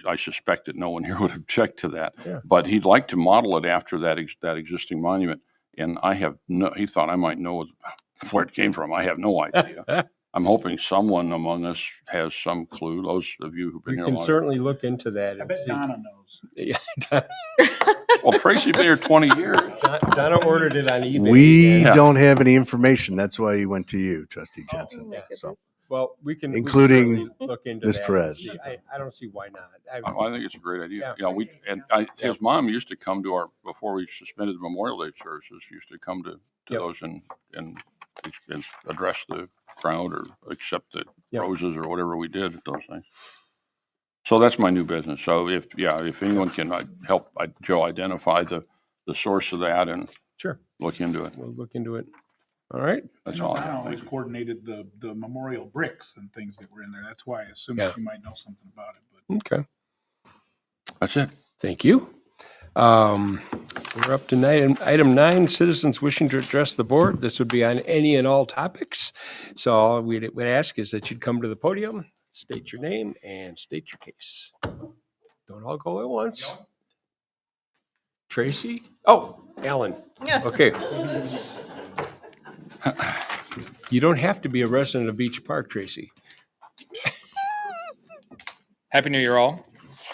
I suspect that no one here would object to that. Yeah. But he'd like to model it after that existing monument. And he thought I might know where it came from. I have no idea. I'm hoping someone among us has some clue, those of you who've been We here can long. certainly look into that. I and bet see. Donna knows. Yeah, Well, Tracy's been here 20 years. Donna ordered it on eBay. We and- Yeah. don't have any information. That's why he went to you, Trustee Oh, Jensen. my So, goodness. Well, we can Including certainly look into Ms. that. and Perez. see. I don't see why not. I think it's a great idea. Yeah. His mom used to come to before we suspended the Memorial Day services, used to come to Yep. those and address the crowd or accept the Yep. roses or whatever we did at those things. So that's my new business. So if anyone can help Joe identify the source of that and Sure, look into it. we'll look into it. All right. That's I know all. I Donna have. always Thank you. coordinated the memorial bricks and things that were in there. That's why I assumed Yeah. she might know something about it, but. Okay. That's it. Thank you. We're up to item 9, citizens wishing to address the board. This would be on any and all topics. So all we'd ask is that you'd come to the podium, state your name, and state your case. Don't all go at once. Tracy? Oh, Alan. Okay. You don't have to be a resident of Beach Park, Tracy. Happy New Year, all.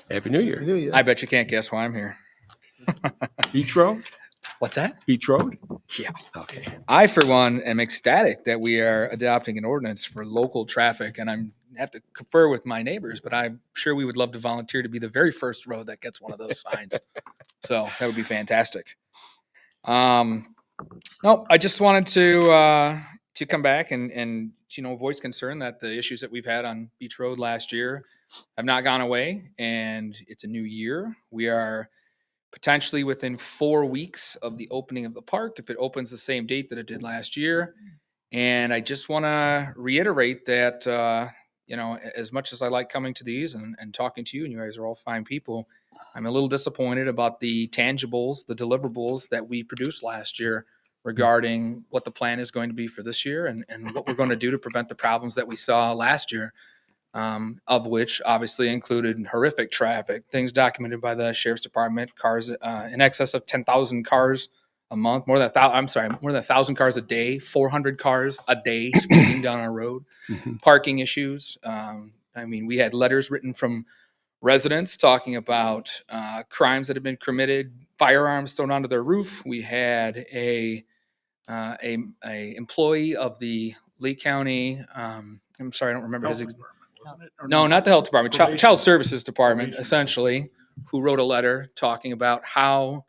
Happy New Year. New Year. I bet you can't guess why I'm here. Beach Road? What's that? Beach Road? Yeah. Okay. I, for one, am ecstatic that we are adopting an ordinance for local traffic, and I'm have to confer with my neighbors, but I'm sure we would love to volunteer to be the very first road that gets one of those signs. So that would be fantastic. No, I just wanted to come back and voice concern that the issues that we've had on Beach Road last year have not gone away, and it's a new year. We are potentially within 4 weeks of the opening of the park, if it opens the same date that it did last year. And I just want to reiterate that, as much as I like coming to these and talking to you, and you guys are all fine people, I'm a little disappointed about the tangibles, the deliverables that we produced last year regarding what the plan is going to be for this year and what we're going to do to prevent the problems that we saw last year. Of which obviously included horrific traffic, things documented by the sheriff's department, cars in excess of 10,000 cars a month, more than 1,000 cars a day, 400 cars a day speeding down our road, parking issues. We had letters written from residents talking about crimes that have been committed, firearms thrown onto their roof. We had a employee of the Lee County, I'm sorry, I don't remember his Wasn't it? Or no, not the health department, Probation. child services department, Probation. essentially, who wrote a letter talking about how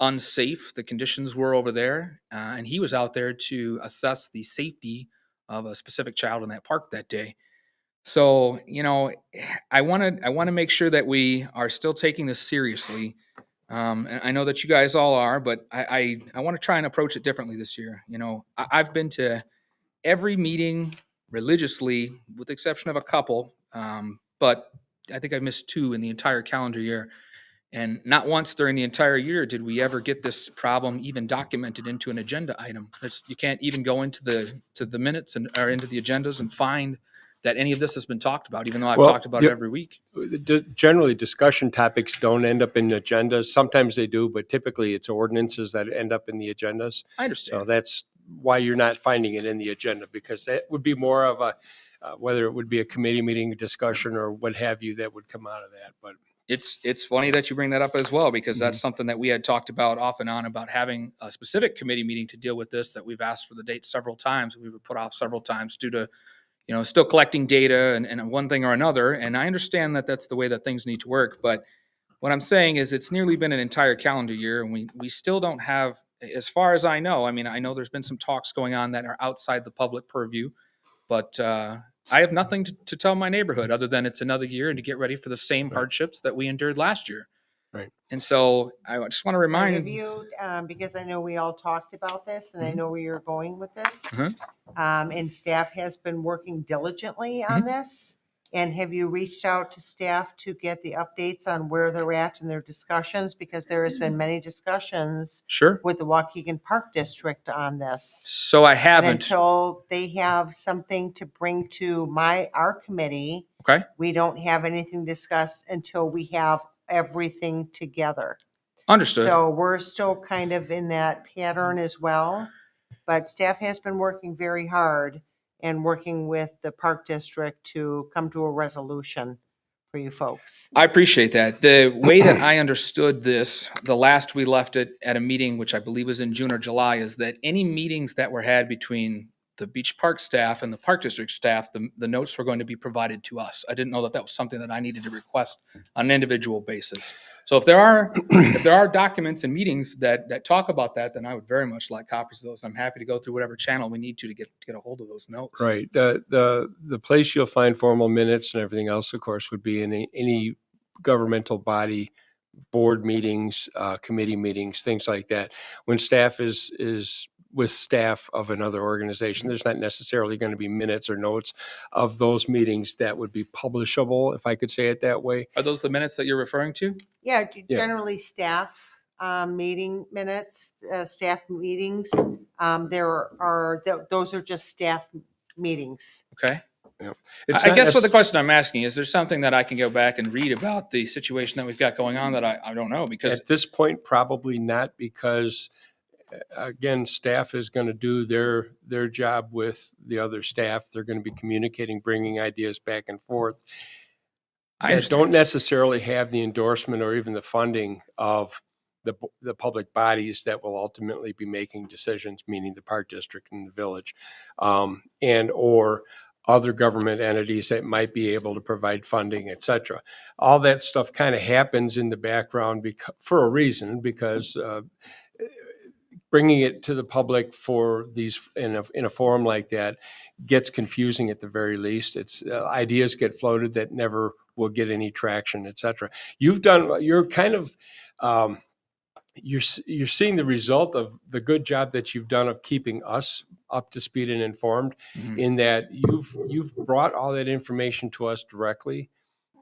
unsafe the conditions were over there. And he was out there to assess the safety of a specific child in that park that day. So, I want to make sure that we are still taking this seriously. And I know that you guys all are, but I want to try and approach it differently this year. I've been to every meeting religiously, with the exception of a couple. But I think I missed 2 in the entire calendar year. And not once during the entire year did we ever get this problem even documented into an agenda item. You can't even go into the minutes or into the agendas and find that any of this has been talked about, even though I've Well, talked about it every week. Generally, discussion topics don't end up in agendas. Sometimes they do, but typically it's ordinances that end up in the agendas. I understand. So that's why you're not finding it in the agenda, because that would be more of a, whether it would be a committee meeting discussion or what have you, that would come out of that. But It's funny that you bring that up as well, because that's something that we had talked about off and on, about having a specific committee meeting to deal with this, that we've asked for the date several times. We were put off several times due to, still collecting data and one thing or another. And I understand that that's the way that things need to work. But what I'm saying is it's nearly been an entire calendar year, and we still don't have, as far as I know, I know there's been some talks going on that are outside the public purview, but I have nothing to tell my neighborhood other than it's another year and to get ready for the same hardships that we endured last year. Right. And so I just want to remind Have you, because I know we all talked about this and I know where you're going with this. Mhm. And staff has been working diligently on this. And have you reached out to staff to get the updates on where they're at in their discussions? Because there has been many discussions Sure. with the Waukegan Park District on this. So I And haven't. until they have something to bring to our committee, Okay. we don't have anything discussed until we have everything together. Understood. So we're still kind of in that pattern as well. But staff has been working very hard and working with the Park District to come to a resolution for you folks. I appreciate that. The way that I understood this, the last we left it at a meeting, which I believe was in June or July, is that any meetings that were had between the beach park staff and the park district staff, the notes were going to be provided to us. I didn't know that that was something that I needed to request on an individual basis. So if there are documents and meetings that talk about that, then I would very much like copies of those. I'm happy to go through whatever channel we need to get a hold of those notes. Right. The place you'll find formal minutes and everything else, of course, would be in any governmental body, board meetings, committee meetings, things like that. When staff is with staff of another organization, there's not necessarily going to be minutes or notes of those meetings that would be publishable, if I could say it that way. Are those the minutes that you're referring to? Yeah, Yeah. generally staff meeting minutes, staff meetings. Those are just staff meetings. Okay. It's I not guess what the necess- question I'm asking is there something that I can go back and read about the situation that we've got going on that I don't know? Because At this point, probably not, because again, staff is going to do their job with the other staff. They're going to be communicating, bringing ideas back and forth. I That understand. don't necessarily have the endorsement or even the funding of the public bodies that will ultimately be making decisions, meaning the park district and the village, and or other government entities that might be able to provide funding, et cetera. All that stuff kind of happens in the background for a reason, because bringing it to the public for these in a forum like that gets confusing at the very least. It's ideas get floated that never will get any traction, et cetera. You're kind of you're seeing the result of the good job that you've done of keeping us up to speed and informed, Mhm. in that you've brought all that information to us directly.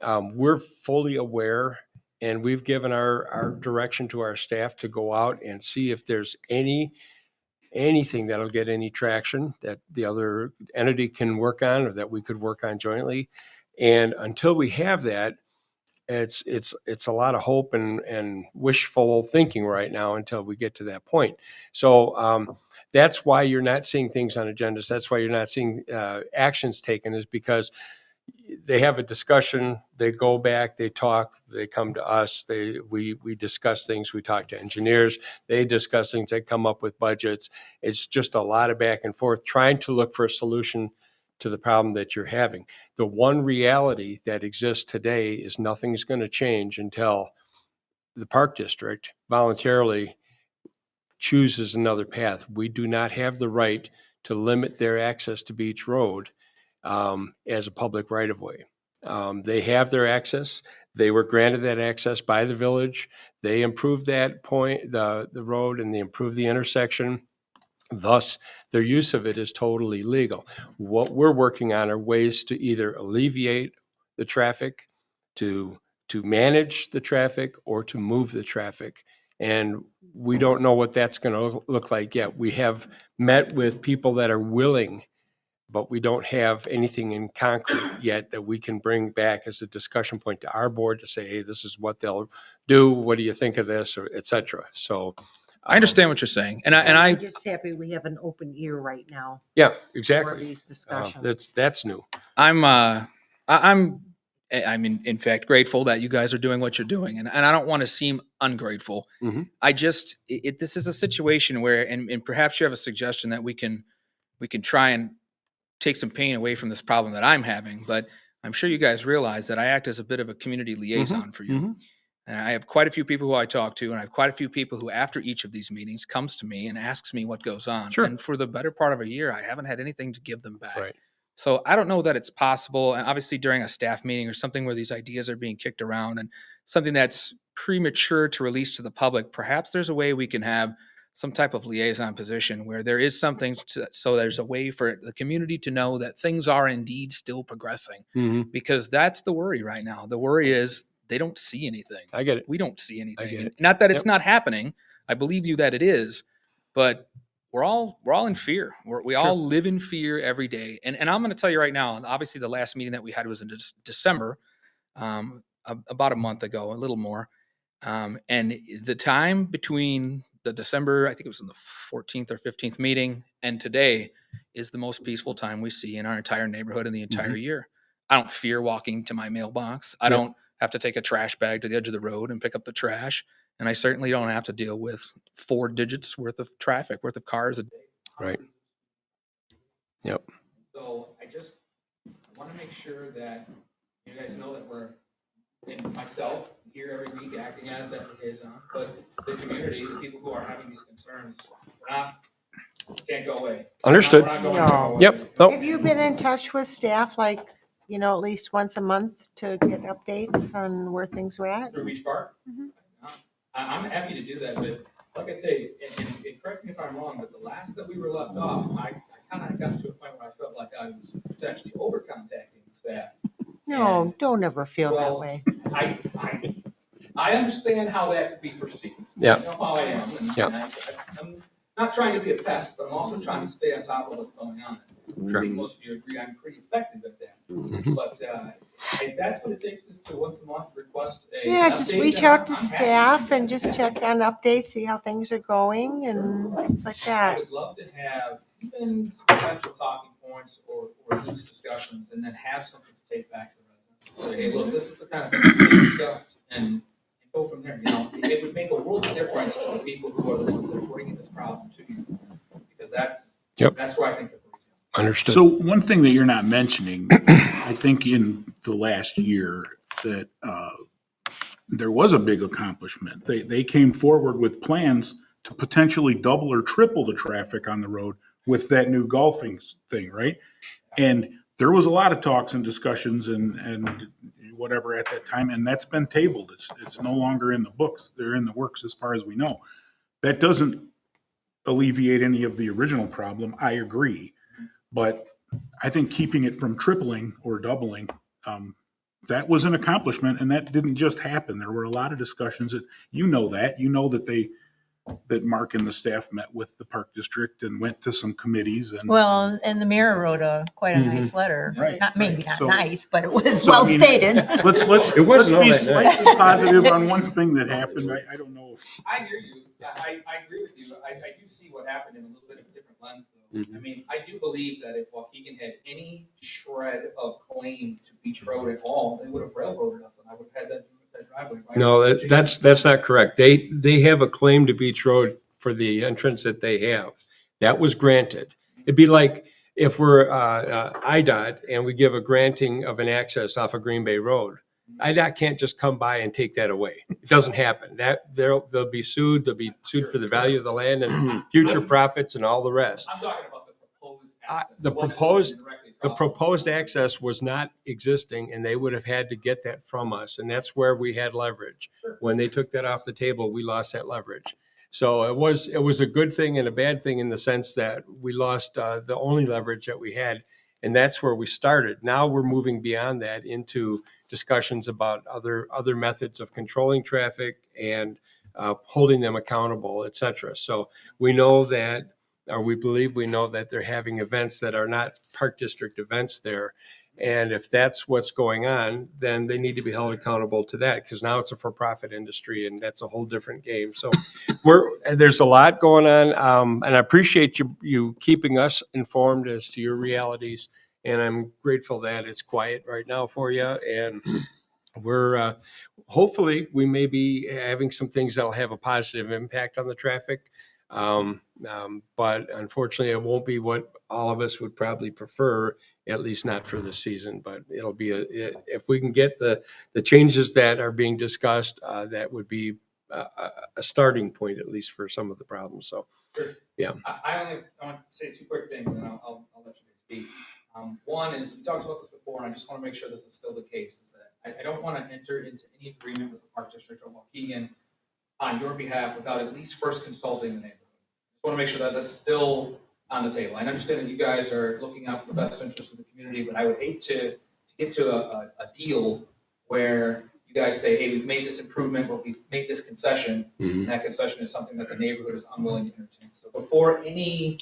We're fully aware, and we've given our direction to our staff to go out and see if there's anything that'll get any traction that the other entity can work on or that we could work on jointly. And until we have that, it's a lot of hope and wishful thinking right now until we get to that point. So that's why you're not seeing things on agendas. That's why you're not seeing actions taken, is because they have a discussion, they go back, they talk, they come to us, we discuss things, we talk to engineers, they discuss things, they come up with budgets. It's just a lot of back and forth trying to look for a solution to the problem that you're having. The one reality that exists today is nothing's going to change until the park district voluntarily chooses another path. We do not have the right to limit their access to Beach Road as a public right-of-way. They have their access. They were granted that access by the village. They improved that point, the road, and they improved the intersection. Thus, their use of it is totally legal. What we're working on are ways to either alleviate the traffic, to manage the traffic, or to move the traffic. And we don't know what that's going to look like yet. We have met with people that are willing, but we don't have anything in concrete yet that we can bring back as a discussion point to our board to say, hey, this is what they'll do. What do you think of this, or et cetera. So I understand what you're saying. And I'm I just happy we have an open ear right now yeah, for exactly. these discussions. That's new. I'm in fact grateful that you guys are doing what you're doing, and I don't want to seem ungrateful. Mhm. I just this is a situation where, and perhaps you have a suggestion that we can try and take some pain away from this problem that I'm having. But I'm sure you guys realize that I act as a bit of a community liaison for you. Mhm. And I have quite a few people who I talk to, and I have quite a few people who, after each of these meetings, comes to me and asks me what goes on. Sure. And for the better part of a year, I haven't had anything to give them back. Right. So I don't know that it's possible. And obviously, during a staff meeting or something where these ideas are being kicked around and something that's premature to release to the public, perhaps there's a way we can have some type of liaison position where there is something so there's a way for the community to know that things are indeed still progressing. Mhm. Because that's the worry right now. The worry is they don't see anything. I get it. We don't see anything. get And it. not that it's Yep. not happening. I believe you that it is, but we're all in fear. We all live in fear every day. And I'm going to tell you right now, obviously the last meeting that we had was in December, about a month ago, a little more. And the time between the December, I think it was in the 14th or 15th meeting, and today is the most peaceful time we see in our entire neighborhood in the entire year. I don't fear walking to my mailbox. I Yep. don't have to take a trash bag to the edge of the road and pick up the trash. And I certainly don't have to deal with 4 digits worth of traffic, worth of cars a day. Right. Yep. So I want to make sure that you guys know that we're, and myself here every week acting as that liaison, but the community, the people who are having these concerns, can't go away. Understood. We're not going No. away. Yep. Nope. Have you been in touch with staff, like, at least once a month to get updates on where things are at? Through Beach Park? I'm happy to do that, but like I say, and correct me if I'm wrong, but the last that we were left off, I kind of got to a point where I felt like I was potentially over contacting staff. No, don't ever feel that Well, way. I understand how that could be perceived. Yeah. You know how I am. And I'm not trying to be a pest, but I'm also trying to stay on top of what's going on. I think most of you agree I'm pretty effective at that. But if that's what it takes is to once a month request a. Yeah, just update, reach then out to I'm happy staff do and that. just check on updates, see how things are going and things like I that. would love to have even some potential talking points or loose discussions and then have something to take back to the residents. Say, hey, look, this is the kind of things we discussed and go from there. It would make a world of difference to the people who are the ones that are bringing this problem to you. Because that's where I think the. Understood. So one thing that you're not mentioning, I think in the last year that there was a big accomplishment. They came forward with plans to potentially double or triple the traffic on the road with that new golfing thing, right? And there was a lot of talks and discussions and whatever at that time, and that's been tabled. It's no longer in the books. They're in the works as far as we know. That doesn't alleviate any of the original problem. I agree. But I think keeping it from tripling or doubling, that was an accomplishment, and that didn't just happen. There were a lot of discussions that, you know that Mark and the staff met with the Park District and went to some committees and. Well, and the mayor wrote quite a nice letter. Right, Not maybe right. not So- nice, but it was So, I well mean, stated. Let's It wasn't all be that slightly positive on one thing that happened. I don't know if. I hear you. I agree with you. I do see what happened in a little bit of a different lens, though. I mean, I do believe that if Waukegan had any shred of claim to Beach Road at all, they would have railroaded us, and I would have had that driveway. Right No, that's not correct. They have a claim to Beach Road for the entrance that they have. That was granted. It'd be like if we're IDOT and we give a granting of an access off of Green Bay Road. IDOT can't just come by and take that away. It doesn't happen. They'll be sued. They'll be sued for the value of the land and future profits and all the rest. I'm talking about the proposed access. The one that's proposed- directly The across. proposed access was not existing, and they would have had to get that from us, and that's where we had leverage. When they took that off the table, we lost that leverage. So it was a good thing and a bad thing in the sense that we lost the only leverage that we had, and that's where we started. Now we're moving beyond that into discussions about other methods of controlling traffic and holding them accountable, et cetera. So we know that, or we believe we know that they're having events that are not Park District events there. And if that's what's going on, then they need to be held accountable to that, because now it's a for-profit industry and that's a whole different game. So there's a lot going on. And I appreciate you keeping us informed as to your realities. And I'm grateful that it's quiet right now for you. And we're, hopefully we may be having some things that'll have a positive impact on the traffic. But unfortunately, it won't be what all of us would probably prefer, at least not for this season. But it'll be if we can get the changes that are being discussed, that would be a starting point, at least for some of the problems. So, yeah. I want to say 2 quick things, and I'll let you guys speak. One is, we talked about this before, and I just want to make sure this is still the case, is that I don't want to enter into any agreement with the Park District or Waukegan on your behalf without at least first consulting the neighborhood. I want to make sure that that's still on the table. I understand that you guys are looking out for the best interest of the community, but I would hate to get to a deal where you guys say, hey, we've made this improvement, but we've made this concession, and that concession is something that the neighborhood is unwilling to entertain. So before any,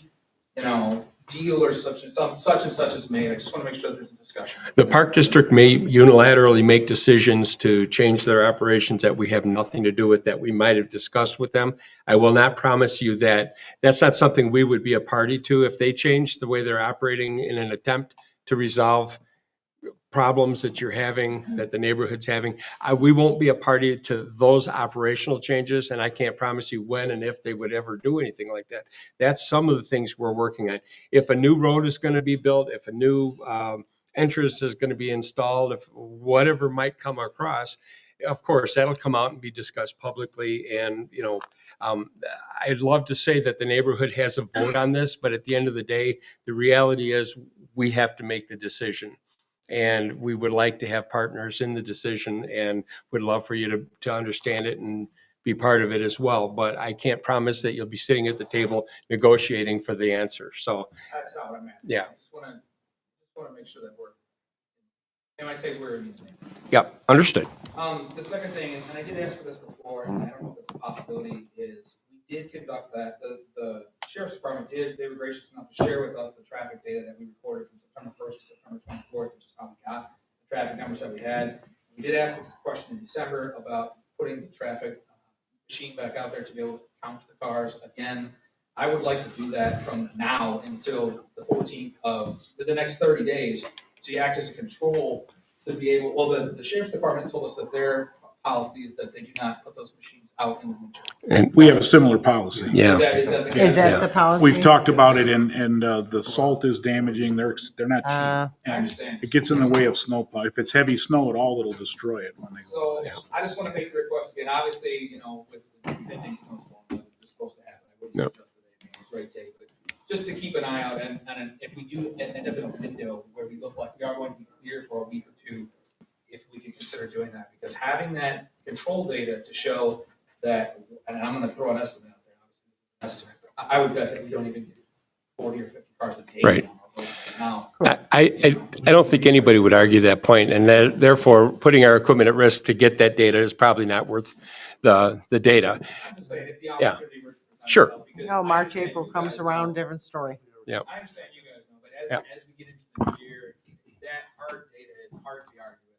deal or such and such is made. I just want to make sure there's a discussion. The park district may unilaterally make decisions to change their operations that we have nothing to do with, that we might have discussed with them. I will not promise you that that's not something we would be a party to if they change the way they're operating in an attempt to resolve problems that you're having, that the neighborhood's having. We won't be a party to those operational changes, and I can't promise you when and if they would ever do anything like that. That's some of the things we're working on. If a new road is going to be built, if a new entrance is going to be installed, if whatever might come across, of course, that'll come out and be discussed publicly. And, I'd love to say that the neighborhood has a vote on this, but at the end of the day, the reality is we have to make the decision. And we would like to have partners in the decision and would love for you to understand it and be part of it as well. But I can't promise that you'll be sitting at the table negotiating for the answer. So, That's not what I'm asking. Yeah. I just want to make sure that we're, and I say we're, yeah, understood. The second thing, and I did ask for this before, and I don't know if it's a possibility, is we did conduct that. The Sheriff's Department they were gracious enough to share with us the traffic data that we recorded from September 1st to September 24th, which is how we got the traffic numbers that we had. We did ask this question in December about putting the traffic machine back out there to be able to count the cars again. I would like to do that from now until the 14th of the next 30 days. So you act as a control to be able, well, the Sheriff's Department told us that their policy is that they do not put those machines out in the winter. And We have a similar policy. yeah, Is that the case? Is that the policy? We've talked about it, and the salt is damaging. They're not Uh, cheap. I And understand. it gets in the way of snowplow. If it's heavy snow at all, it'll destroy it when they go. So I just want to make the request again, obviously, with the pending snowstorm that is supposed to happen, I wouldn't Yep. suggest today being a great day, but just to keep an eye out, and if we do end up in a window where we look like we are going to be clear for a week or two, if we can consider doing that, because having that control data to show that, and I'm going to throw an estimate out there, obviously, estimate, but I would bet that we don't even get 40 or 50 cars a day. Right. Now, I don't think anybody would argue that point, and therefore putting our equipment at risk to get that data is probably not worth the data. I'm just saying, if the Yeah. opportunity were to present Sure. itself, because No, I March, understand April you comes guys around, know- different story. Yep. I understand you guys know, but Yep. as we get into the new year, that hard data is hard to be argued with.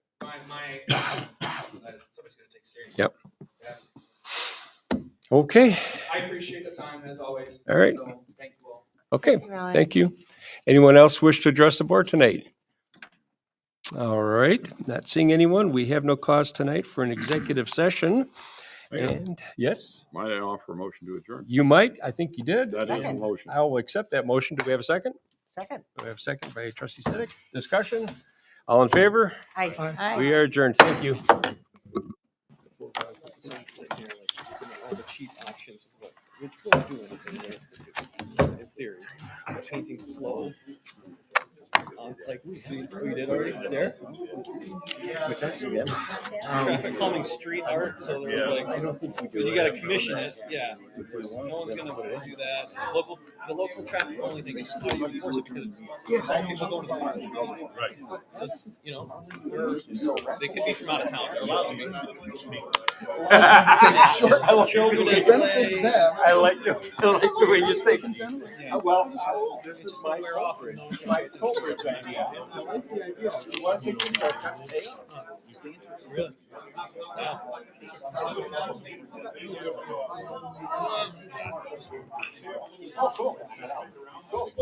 My that somebody's gonna take seriously. Yep. Yeah. Okay, I appreciate the time as always. All right. So, thank you all. okay, Alan. thank you. Anyone else wish to address the board tonight? All right, not seeing anyone. We have no cause tonight for an executive session. And yes, Might I offer a motion to adjourn? you might. I think you did. That is a Second. motion. I will accept that motion. Do we have a second? Second. Do we have a second by trustee Siddick? Discussion? All in favor? Aye. Aye. We are adjourned. Thank you. All the cheap options of which won't do anything the rest of the in theory. Painting slow. Like we did already there. Traffic calming street art. So there was like, you got to commission it. Yeah. No one's gonna do that. The local traffic only thing is how you enforce it because it's all people going to the park. Right. So it's they could be from out of town. They're allowed to be. Children at play. I like the way you think. Well, this is my offering. My Colbert idea. I like the idea. You want to take this? Really? Oh, cool. Cool.